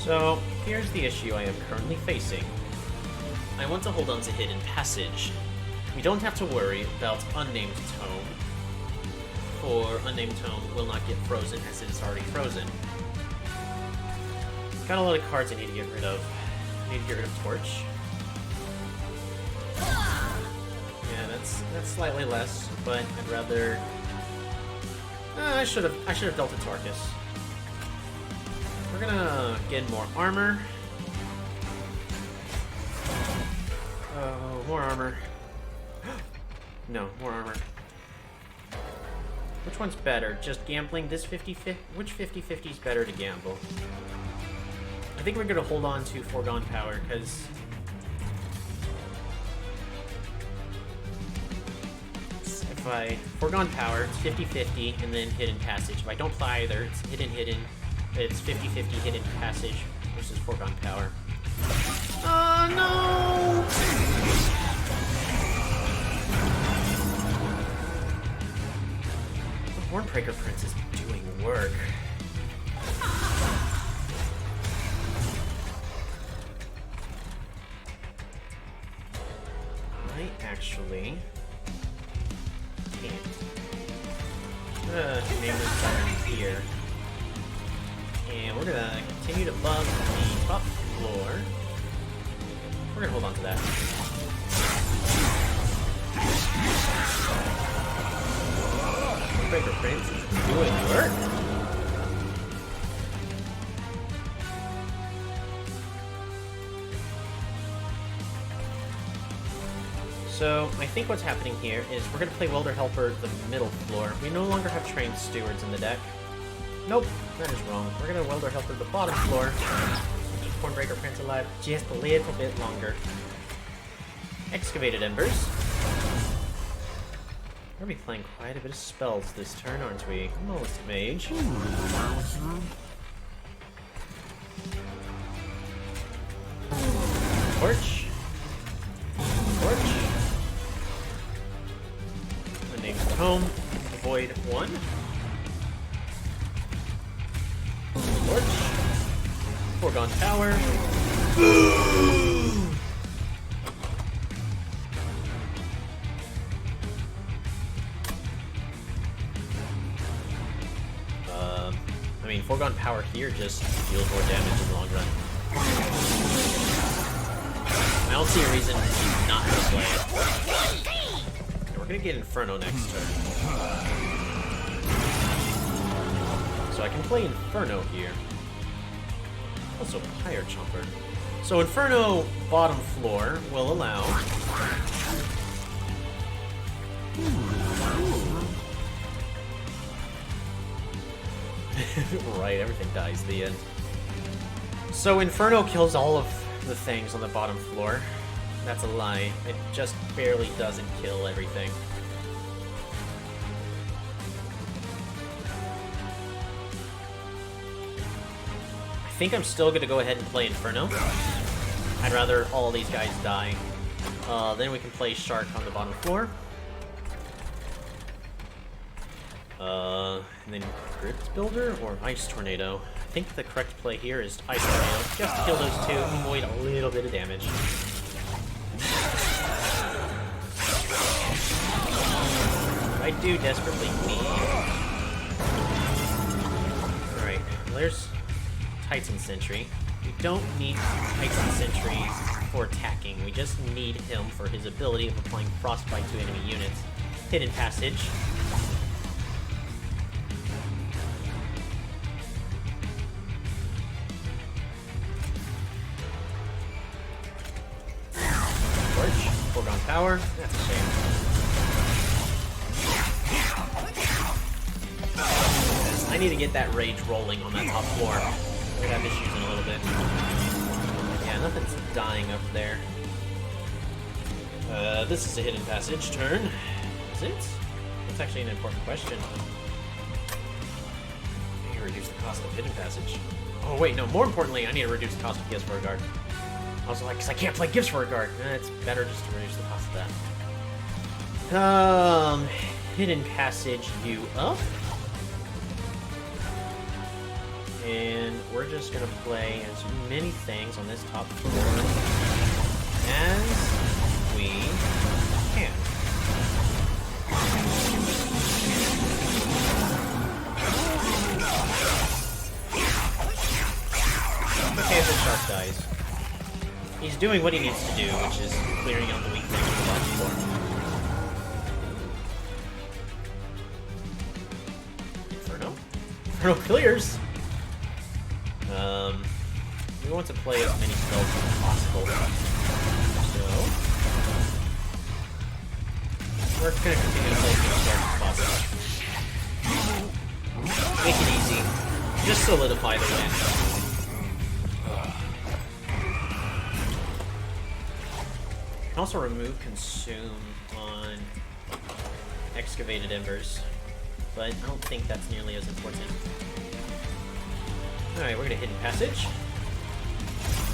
So, here's the issue I am currently facing. I want to hold on to Hidden Passage. We don't have to worry about Unnamed Tome, for Unnamed Tome will not get frozen as it is already frozen. Got a lot of cards I need to get rid of. I need to get rid of Torch. Yeah, that's slightly less, but I'd rather... I should have dealt a Tarkus. We're gonna get more armor. Oh, more armor. No, more armor. Which one's better? Just gambling this 50-50? Which 50-50 is better to gamble? I think we're gonna hold on to Foregone Power, because... If I... Foregone Power, it's 50-50, and then Hidden Passage. If I don't play either, it's hidden. It's 50-50 Hidden Passage versus Foregone Power. Oh, no! The Hornbreaker Prince is doing work. I actually can't. Name this turn here. And we're gonna continue to bug the top floor. We're gonna hold on to that. Breaker Prince is doing work. So, I think what's happening here is we're gonna play Welder Helper the middle floor. We no longer have Trained Stewards in the deck. Nope, that is wrong. We're gonna Welder Helper the bottom floor. Keep Hornbreaker Prince alive just a little bit longer. Excavated Embers. We're gonna be playing quite a bit of spells this turn, aren't we? Most Mage. Torch. Torch. Unnamed Tome. Avoid 1. Torch. Foregone Power. I mean, Foregone Power here just deals more damage in the long run. I don't see a reason not to play it. And we're gonna get Inferno next turn. So I can play Inferno here. Also Pyre Chomper. So Inferno bottom floor will allow... Right, everything dies at the end. So Inferno kills all of the things on the bottom floor. That's a lie. It just barely doesn't kill everything. I think I'm still going to go ahead and play Inferno. I'd rather all these guys die. Then we can play Shark on the bottom floor. And then Gripped Builder or Ice Tornado. I think the correct play here is Ice Tornado. Just to kill those two, avoid a little bit of damage. I do desperately need... Alright, well, there's Titan Sentry. We don't need Titan Sentry for attacking. We just need him for his ability of applying frostbite to enemy units. Hidden passage. Torch. Foregone power. That's a shame. I need to get that rage rolling on that top floor. We're gonna have issues in a little bit. Yeah, nothing's dying up there. This is a hidden passage turn. Is it? That's actually an important question. I need to reduce the cost of hidden passage. Oh wait, no, more importantly, I need to reduce the cost of Gifts for a Guard. I was like, because I can't play Gifts for a Guard. It's better just to reduce the cost of that. Hidden passage you up. And we're just gonna play as many things on this top floor as we can. Okay, if the shark dies. He's doing what he needs to do, which is clearing out the weak things on the top floor. Inferno? Inferno clears! We want to play as many spells as possible. So, we're going to continue to play as many spells as possible. Make it easy. Just solidify the win. You can also remove Consume on Excavated Embers, but I don't think that's nearly as important. Alright, we're gonna Hidden Passage.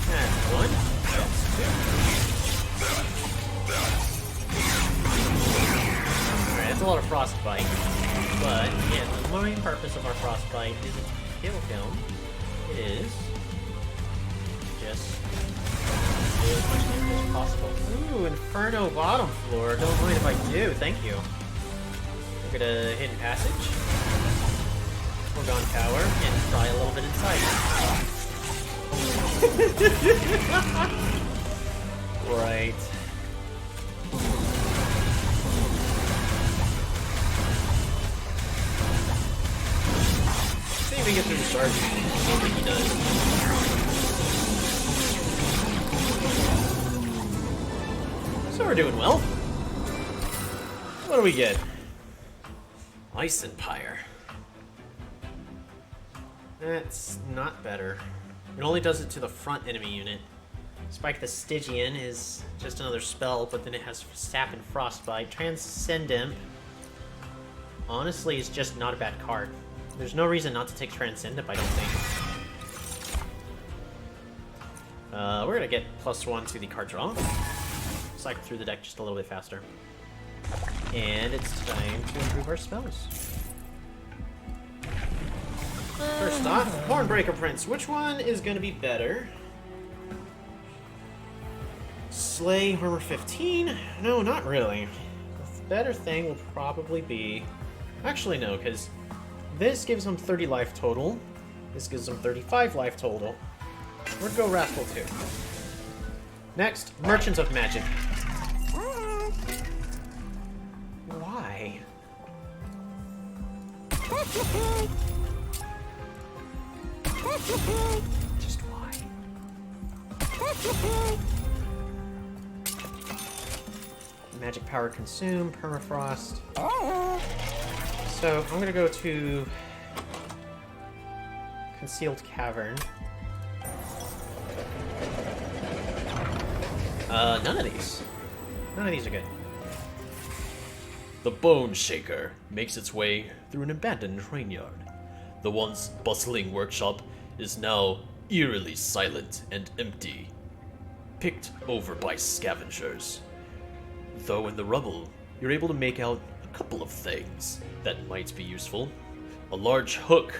That's one. That's two. Alright, that's a lot of Frostbite. But, again, the main purpose of our Frostbite isn't to kill him. It is just do as much damage as possible. Ooh, Inferno bottom floor. Don't mind if I do. Thank you. We're gonna Hidden Passage. Foregone power and try a little bit inside. Right. See if we get through the charge. I don't think he does. So we're doing well. What do we get? Ice Empire. That's not better. It only does it to the front enemy unit. Spike the Stygian is just another spell, but then it has Sap and Frostbite. Transcendent, honestly, is just not a bad card. There's no reason not to take Transcendent, I don't think. We're gonna get +1 to the card draw. Cycle through the deck just a little bit faster. And it's time to improve our spells. First off, Hornbreaker Prince. Which one is going to be better? Slay Armor 15? No, not really. The better thing will probably be... Actually, no, because this gives him 30 life total. This gives him 35 life total. We're going to go Wrathful 2. Next, Merchant of Magic. Why? Just why? Magic power consume, permafrost. So I'm gonna go to Concealed Cavern. None of these. None of these are good. The Bone Shaker makes its way through an abandoned train yard. The once bustling workshop is now eerily silent and empty, picked over by scavengers. Though in the rubble, you're able to make out a couple of things that might be useful. A large hook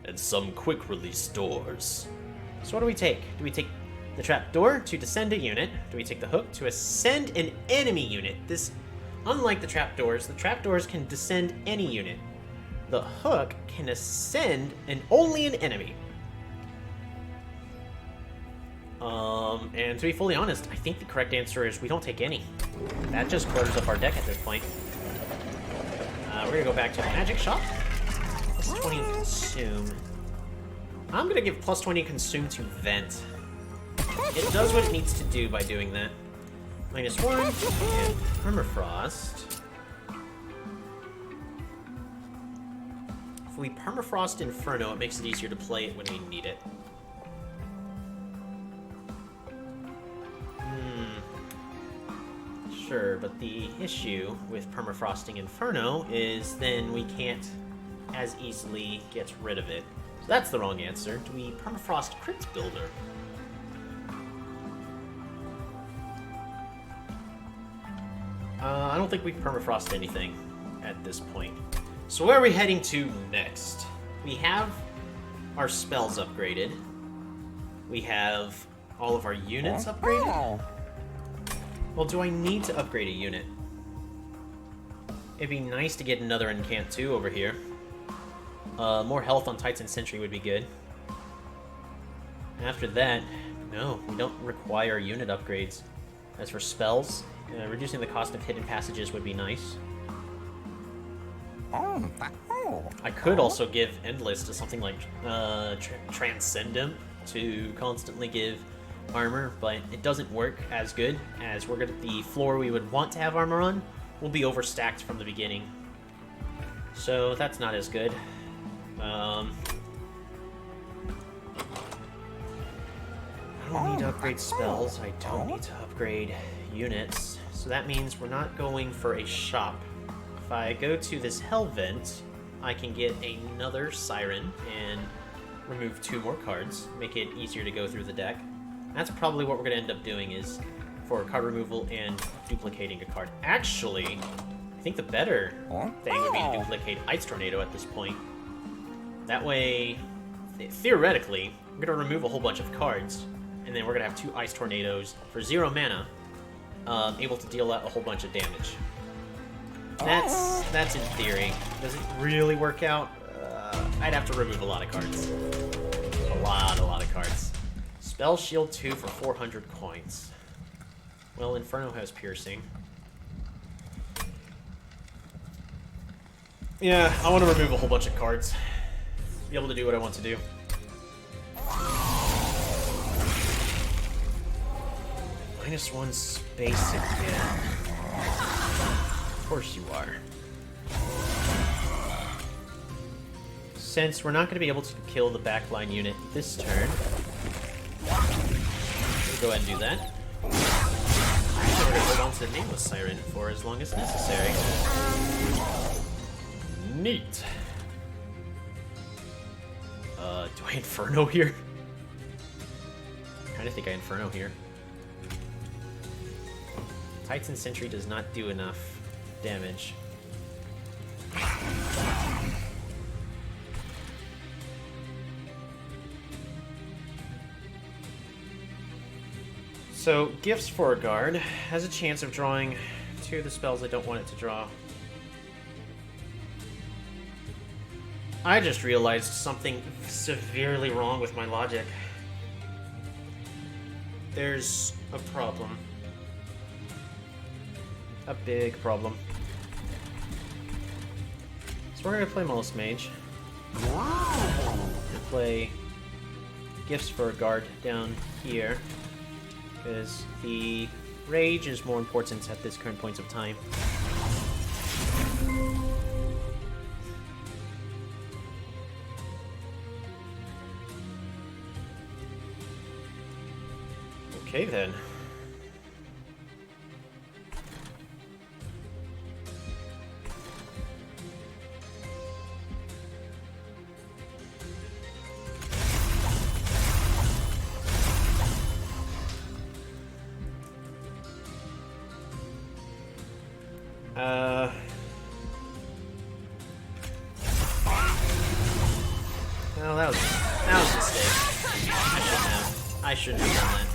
and some quick-release doors. So what do we take? Do we take the trapdoor to descend a unit? Do we take the hook to ascend an enemy unit? Unlike the trapdoors can descend any unit. The hook can ascend only an enemy. And to be fully honest, I think the correct answer is we don't take any. That just clutters up our deck at this point. We're gonna go back to the magic shop. Plus 20 consume. I'm gonna give plus 20 consume to vent. It does what it needs to do by doing that. -1 and permafrost. If we permafrost Inferno, it makes it easier to play it when we need it. Sure, but the issue with permafrosting Inferno is then we can't as easily get rid of it. So that's the wrong answer. Do we permafrost Crypt Builder? I don't think we permafrost anything at this point. So where are we heading to next? We have our spells upgraded. We have all of our units upgraded. Well, do I need to upgrade a unit? It'd be nice to get another Incant 2 over here. More health on Titan Sentry would be good. After that, no, we don't require unit upgrades. As for spells, reducing the cost of hidden passages would be nice. I could also give Endless to something like Transcendent to constantly give armor, but it doesn't work as good as the floor we would want to have armor on will be overstacked from the beginning. So that's not as good. I don't need to upgrade spells. I don't need to upgrade units. So that means we're not going for a shop. If I go to this Hell Vent, I can get another Siren and remove 2 more cards, make it easier to go through the deck. That's probably what we're going to end up doing is for card removal and duplicating a card. Actually, I think the better thing would be to duplicate Ice Tornado at this point. That way, theoretically, we're going to remove a whole bunch of cards, and then we're going to have 2 Ice Tornadoes for 0 mana, able to deal out a whole bunch of damage. That's in theory. Does it really work out? I'd have to remove a lot of cards. A lot of cards. Spell Shield 2 for 400 coins. Well, Inferno has Piercing. Yeah, I want to remove a whole bunch of cards. Be able to do what I want to do. -1 space again. Of course you are. Since we're not going to be able to kill the backline unit this turn, we'll go ahead and do that. We're going to hold on to the Nameless Siren for as long as necessary. Neat. Do I Inferno here? I kind of think I Inferno here. Titan Sentry does not do enough damage. So, Gifts for a Guard has a chance of drawing 2 of the spells I don't want it to draw. I just realized something severely wrong with my logic. There's a problem. A big problem. So we're going to play Mollusk Mage. Play Gifts for a Guard down here, because the Rage is more important at this current point of time. Okay then. Well, that was a mistake. I shouldn't have done that.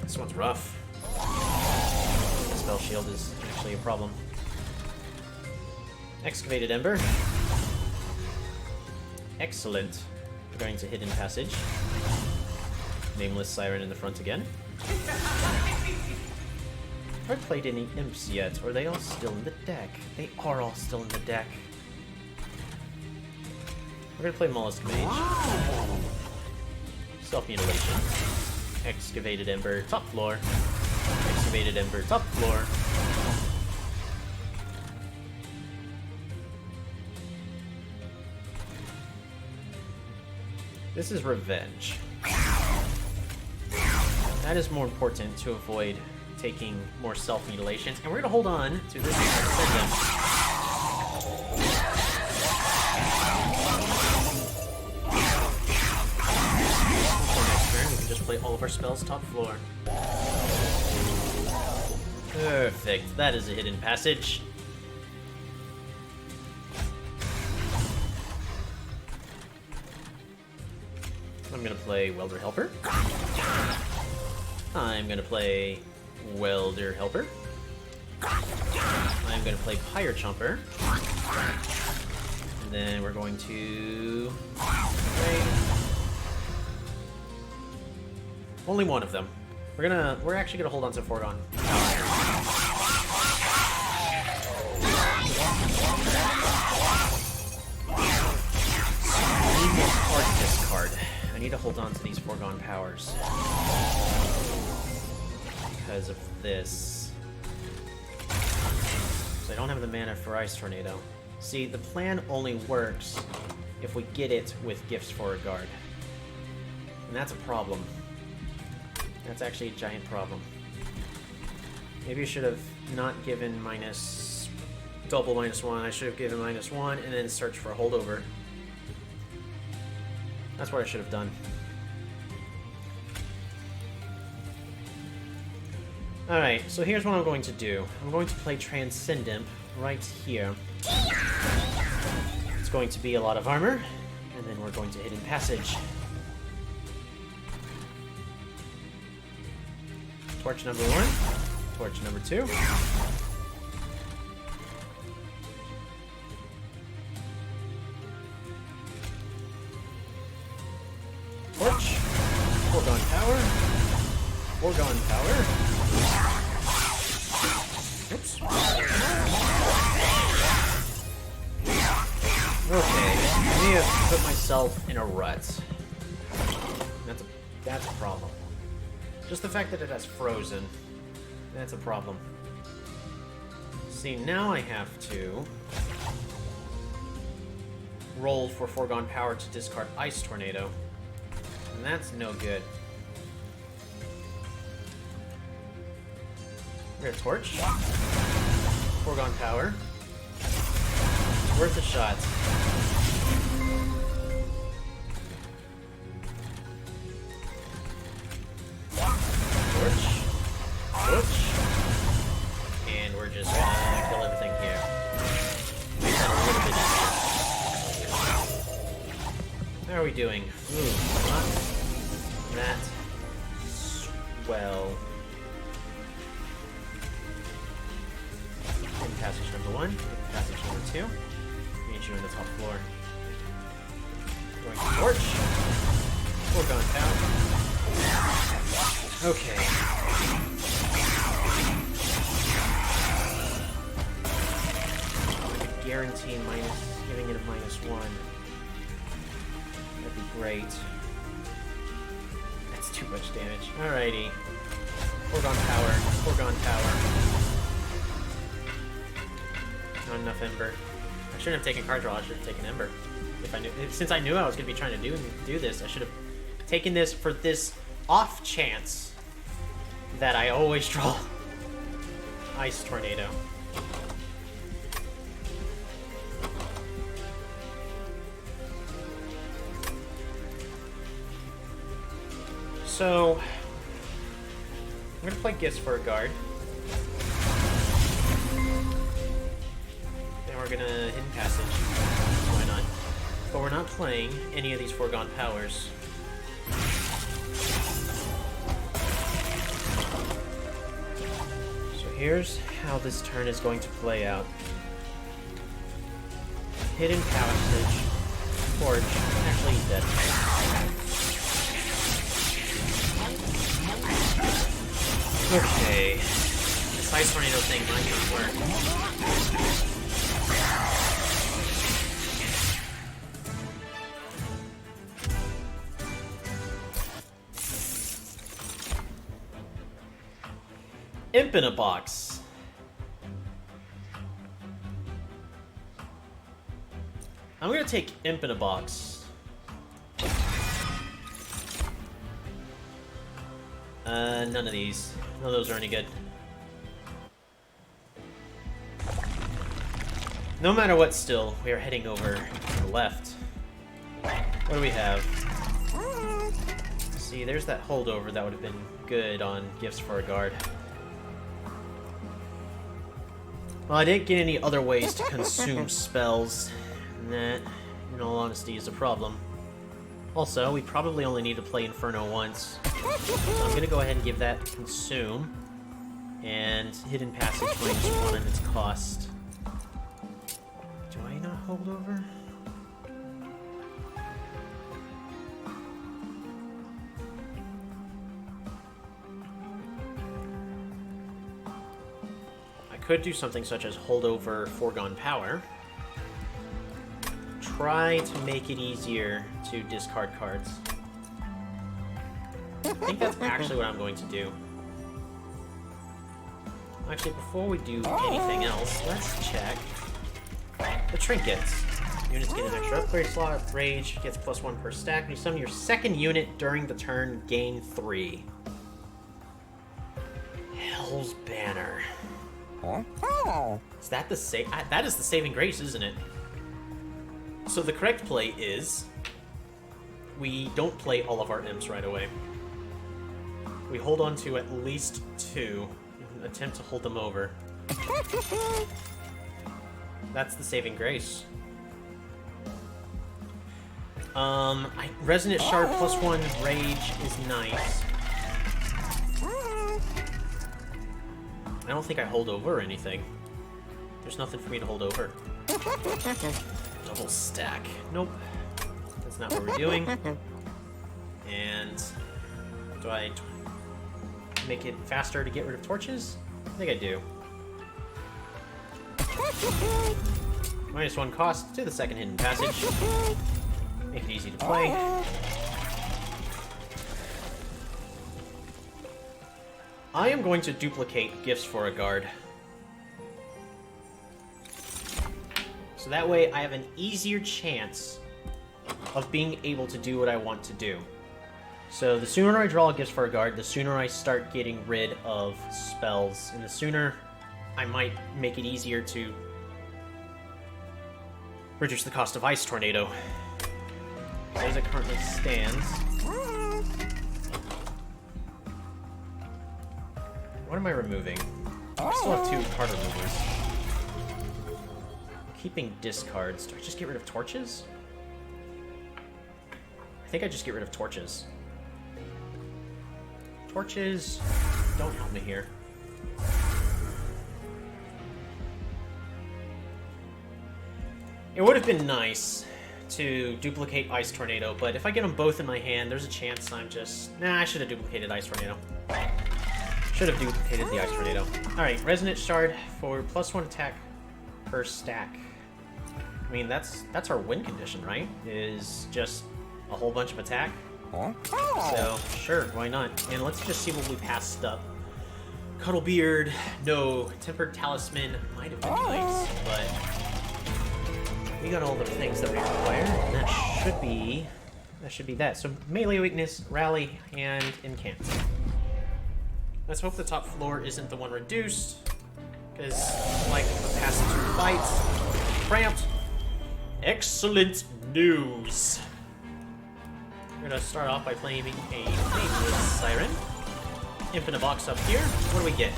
This one's rough. Spell Shield is actually a problem. Excavated Ember. Excellent. We're going to Hidden Passage. Nameless Siren in the front again. Have I played any imps yet, or are they all still in the deck? They are all still in the deck. We're gonna play Mollusk Mage. Self-mutilation. Excavated Ember, top floor. Excavated Ember, top floor. This is revenge. That is more important to avoid taking more self-mutilations, and we're gonna hold on to this Transcendent. For next turn, we can just play all of our spells top floor. Perfect. That is a Hidden Passage. I'm gonna play Welder Helper. I'm gonna play Welder Helper. I'm gonna play Pyre Chomper. And then we're going to play only one of them. We're actually gonna hold on to Foregone. I need more card discard. I need to hold on to these Foregone Powers. Because of this. So I don't have the mana for Ice Tornado. See, the plan only works if we get it with Gifts for a Guard. And that's a problem. That's actually a giant problem. Maybe I should have not given double -1. I should have given -1 and then search for a holdover. That's what I should have done. Alright, so here's what I'm going to do. I'm going to play Transcendent right here. It's going to be a lot of armor, and then we're going to Hidden Passage. Torch number 1, torch number 2. Torch, Foregone Power, Foregone Power. Oops. Okay, I may have put myself in a rut. That's a problem. Just the fact that it has frozen, that's a problem. See, now I have to roll for Foregone Power to discard Ice Tornado, and that's no good. We're gonna Torch. Foregone Power. Worth a shot. Torch. Torch. And we're just gonna kill everything here. Make that a little bit easier. How are we doing? Ooh, not that well. Passage number 1, passage number 2. Need you in the top floor. Going to Torch. Foregone Power. Okay. I could guarantee giving it a -1. That'd be great. That's too much damage. Alrighty. Foregone Power. Foregone Power. Not enough Ember. I shouldn't have taken card draw, I should have taken Ember. Since I knew I was going to be trying to do this, I should have taken this for this off chance that I always draw Ice Tornado. So, I'm going to play Gifts for a Guard. We're gonna Hidden Passage. Why not? But we're not playing any of these Foregone Powers. So here's how this turn is going to play out. Hidden Passage. Forge. Actually, he's dead. Okay. This Ice Tornado thing might not work. Imp in a box. I'm gonna take Imp in a box. None of these. None of those are any good. No matter what, still, we are heading over to the left. What do we have? See, there's that holdover that would have been good on gifts for a guard. Well, I didn't get any other ways to consume spells, and that, in all honesty, is a problem. Also, we probably only need to play Inferno once, so I'm gonna go ahead and give that Consume, and Hidden Passage -1 on its cost. Do I not hold over? Could do something such as hold over Foregone Power. Try to make it easier to discard cards. I think that's actually what I'm going to do. Actually, before we do anything else, let's check the trinkets. Units get an extra upgrade slot. Rage gets +1 per stack. When you summon your second unit during the turn, gain 3. Hell's Banner. Is that the that is the saving grace, isn't it? So the correct play is we don't play all of our imps right away. We hold on to at least 2 and attempt to hold them over. That's the saving grace. Resonant Shard +1 Rage is nice. I don't think I hold over or anything. There's nothing for me to hold over. Double stack. Nope. That's not what we're doing. And do I make it faster to get rid of torches? I think I do. -1 cost to the second hidden passage. Make it easy to play. I am going to duplicate gifts for a guard. So that way I have an easier chance of being able to do what I want to do. So the sooner I draw gifts for a guard, the sooner I start getting rid of spells, and the sooner I might make it easier to reduce the cost of Ice Tornado. As it currently stands. What am I removing? I still have 2 card removers. Keeping discards. Do I just get rid of torches? I think I just get rid of torches. Torches don't help me here. It would have been nice to duplicate Ice Tornado, but if I get them both in my hand, there's a chance I'm just... Nah, I should have duplicated Ice Tornado. Should have duplicated the Ice Tornado. Alright, Resonant Shard for +1 attack per stack. I mean, that's our win condition, right? Is just a whole bunch of attack. So, sure, why not? And let's just see what we passed up. Cuddlebeard, no. Tempered Talisman might have been nice, but we got all the things that we require, and that should be that. So melee weakness, rally, and incant. Let's hope the top floor isn't the one reduced, because like the past 2 fights, cramped. Excellent news. We're gonna start off by playing a Nameless Siren. Imp in a box up here. What do we get?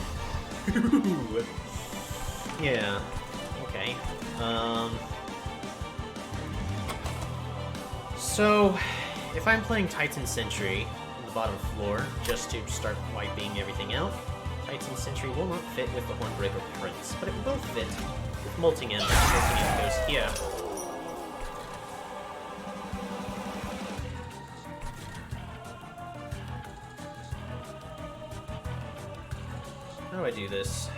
Yeah. Okay. So, if I'm playing Titan Sentry on the bottom floor, just to start wiping everything out, Titan Sentry will not fit with the Hornbreaker Prince, but it will fit with Molting End. Molting End goes here. do this?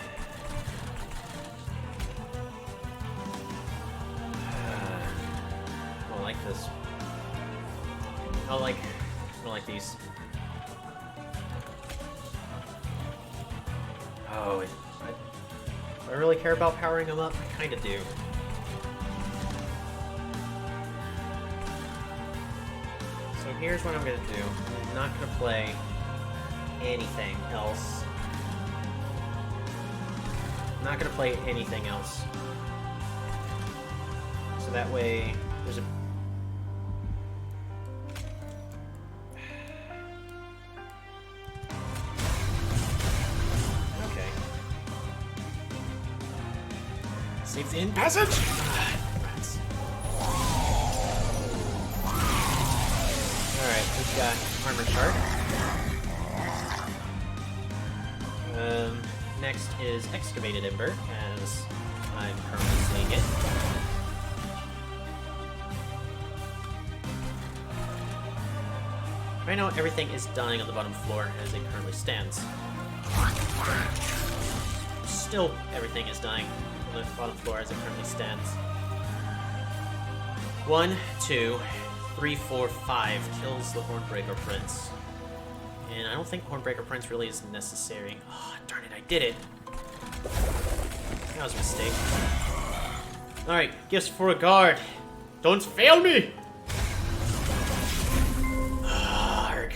I don't like this. I don't like these. Oh, do I really care about powering them up? I kind of do. So here's what I'm gonna do. I'm not gonna play anything else. I'm not gonna play anything else. So that way, there's a... Okay. Saves in passage! Rats. Alright, we've got armor shard. Next is excavated ember, as I'm currently seeing it. Right now, everything is dying on the bottom floor as it currently stands. Still, everything is dying on the bottom floor as it currently stands. 1, 2, 3, 4, 5 kills the Hornbreaker Prince. And I don't think Hornbreaker Prince really is necessary. Oh, darn it, I did it! That was a mistake. Alright, gifts for a guard. Don't fail me! Arg.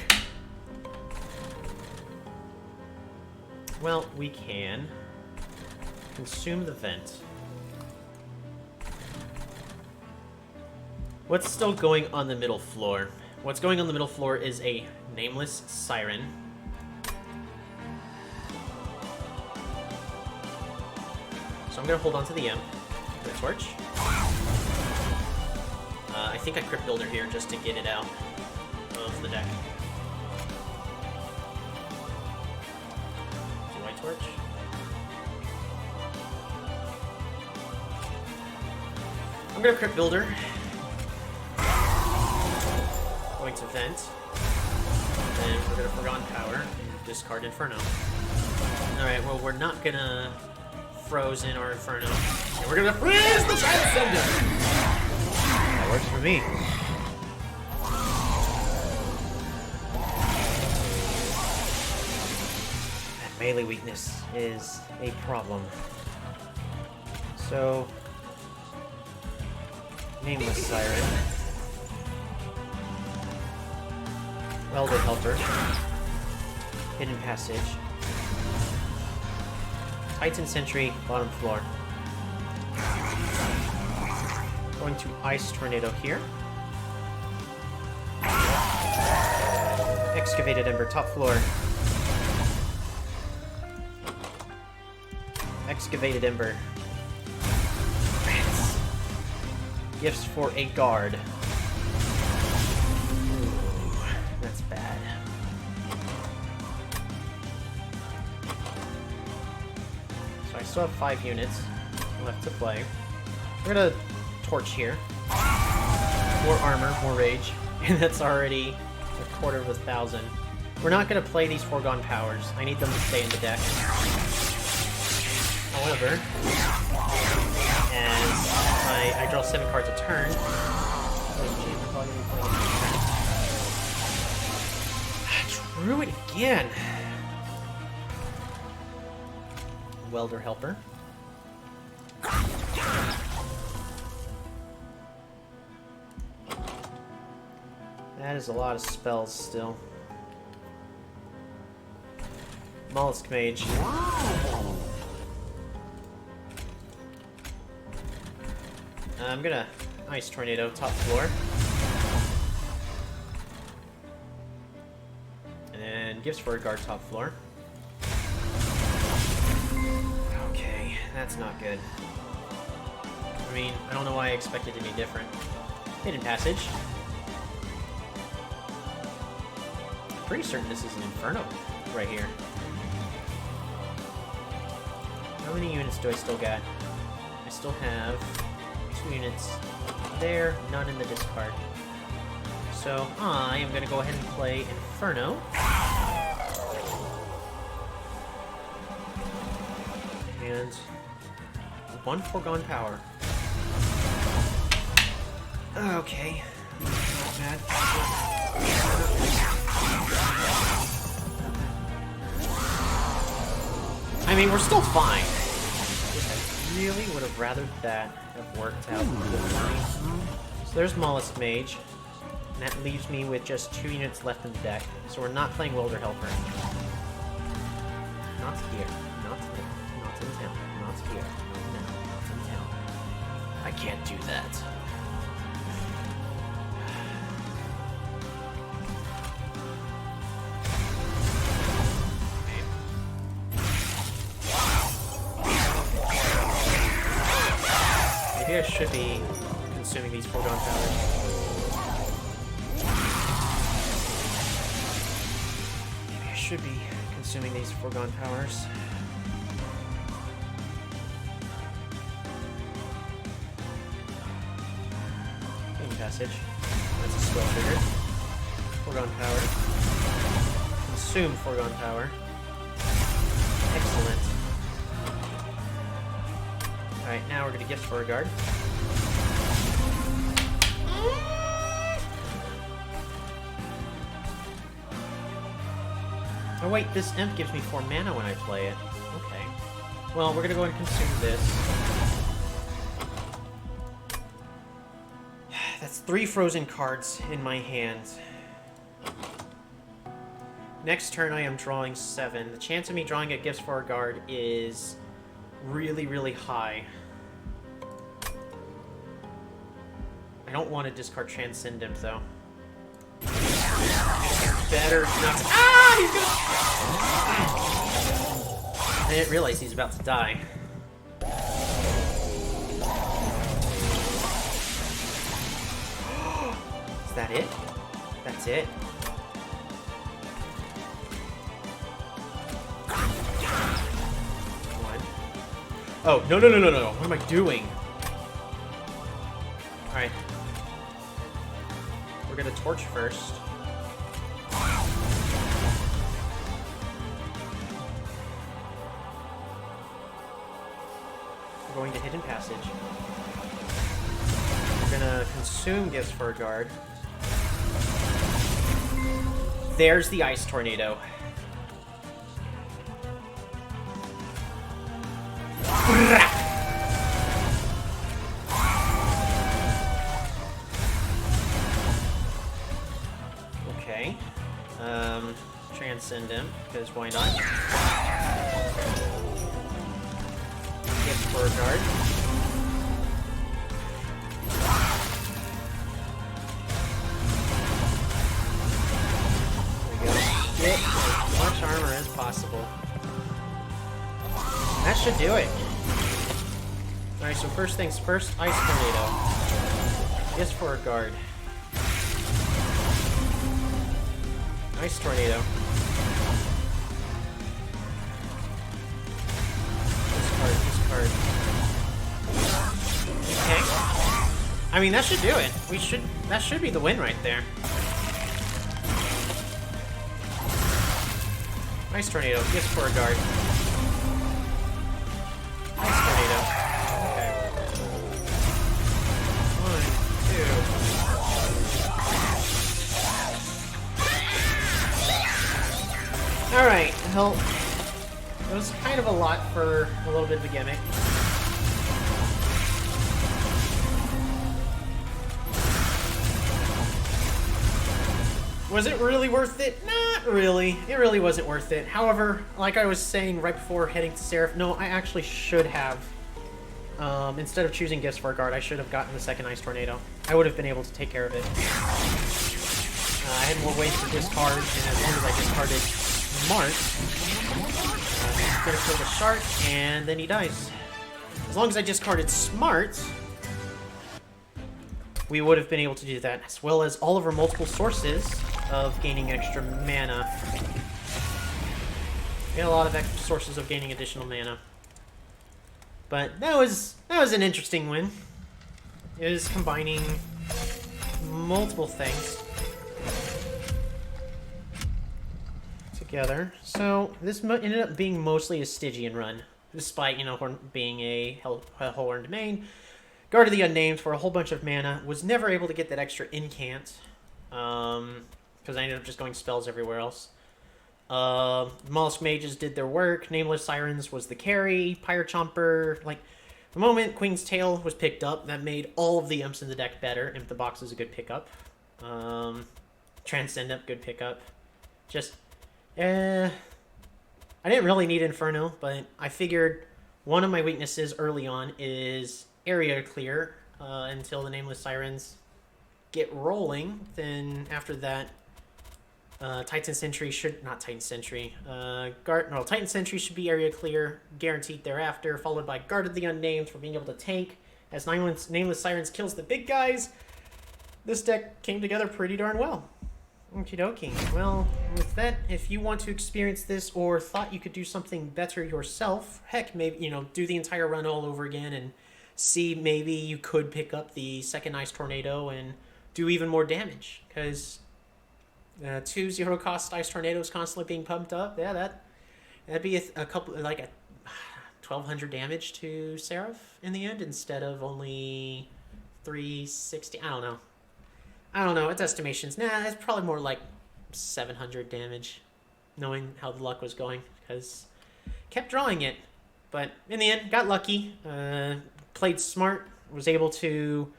Well, we can consume the vent. What's still going on the middle floor? What's going on the middle floor is a nameless siren. So I'm gonna hold on to the imp, the torch. I think I crypt builder here just to get it out of the deck. Do I torch? I'm gonna crypt builder. Going to vent. And we're gonna Forgotten Power and discard Inferno. Alright, well we're not gonna froze in our Inferno. And we're gonna freeze the Transcendent! That works for me. That melee weakness is a problem. So, Nameless Siren. Welder Helper. Hidden Passage. Titan Sentry, bottom floor. Going to Ice Tornado here. Excavated Ember, top floor. Excavated Ember. Rats. Gifts for a guard. Ooh, that's bad. So I still have 5 units left to play. We're gonna torch here. More armor, more rage. And that's already 250,000. We're not gonna play these Foregone Powers. I need them to stay in the deck. However, as I draw 7 cards a turn. Drew it again. Welder Helper. That is a lot of spells still. Mollusk Mage. I'm gonna Ice Tornado, top floor. And then Gifts for a Guard, top floor. Okay, that's not good. I mean, I don't know why I expected any different. Hidden Passage. Pretty certain this is an Inferno right here. How many units do I still got? I still have 2 units there, none in the discard. So I am going to go ahead and play Inferno. and 1 foregone power. Okay. Not bad. I mean, we're still fine. I really would have rathered that have worked out differently. So there's Mollusk Mage. And that leaves me with just 2 units left in the deck. So we're not playing Welder Helper. Not here. Not here. Not in town. Not here. Not now. Not in town. I can't do that. Maybe I should be consuming these foregone powers. Maybe I should be consuming these foregone powers. Game passage. That's a spell trigger. Foregone power. Consume foregone power. Excellent. Alright, now we're gonna gift for a guard. Oh wait, this imp gives me 4 mana when I play it. Okay. Well, we're gonna go ahead and consume this. That's 3 frozen cards in my hand. Next turn I am drawing 7. The chance of me drawing a gift for a guard is really, really high. I don't want to discard Transcendent, though. Better not. Ah! He's gonna. I didn't realize he's about to die. Is that it? That's it? Oh, no, no, no, no, no. What am I doing? Alright. We're gonna torch first. We're going to Hidden Passage. We're gonna consume gifts for a guard. There's the Ice Tornado. Okay. Transcendent, because why not? Gift for a guard. There we go. Get as much armor as possible. That should do it. Alright, so first things first, Ice Tornado. Yes, for a guard. Ice Tornado. Discard. Okay. I mean, that should do it. That should be the win right there. Ice Tornado, yes, for a guard. Ice Tornado. Okay. 1, 2. Alright, well, it was kind of a lot for a little bit of a gimmick. Was it really worth it? Not really. It really wasn't worth it. However, like I was saying right before heading to Seraph, no, I actually should have, instead of choosing gifts for a guard, I should have gotten the second Ice Tornado. I would have been able to take care of it. I had more ways to discard, and as long as I discarded Smart, he's gonna kill the shark, and then he dies. As long as I discarded Smart, we would have been able to do that, as well as all of our multiple sources of gaining extra mana. We had a lot of extra sources of gaining additional mana. But that was an interesting win. It was combining multiple things together. So this ended up being mostly a Stygian run. despite, being a horned main. Guard of the Unnamed for a whole bunch of mana. Was never able to get that extra incant. Because I ended up just going spells everywhere else. Mollusk Mages did their work. Nameless Sirens was the carry. Pyre Chomper, the moment Queen's Tail was picked up, that made all of the imps in the deck better. Imp the Box is a good pickup. Transcendent, good pickup. Just, I didn't really need Inferno, but I figured one of my weaknesses early on is area clear until the Nameless Sirens get rolling. Then after that, Titan Sentry should Titan Sentry should be area clear guaranteed thereafter, followed by Guard of the Unnamed for being able to tank. As Nameless Sirens kills the big guys, this deck came together pretty darn well. Okie dokie. Well, with that, if you want to experience this or thought you could do something better yourself, heck, maybe, do the entire run all over again and see maybe you could pick up the second Ice Tornado and do even more damage, because 2 0-cost Ice Tornadoes constantly being pumped up. Yeah, that'd be a couple, like a 1,200 damage to Seraph in the end instead of only 360. I don't know. It's estimations. Nah, it's probably more like 700 damage, knowing how the luck was going, because kept drawing it. But in the end, got lucky. Played smart. Was able to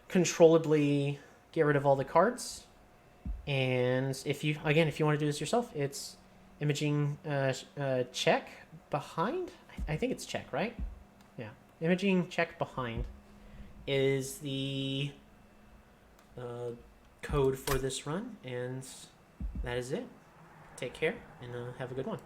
controllably get rid of all the cards. And if you want to do this yourself, it's Imaging Check Behind. I think it's Check, right? Yeah. Imaging Check Behind is the code for this run, and that is it. Take care and have a good one.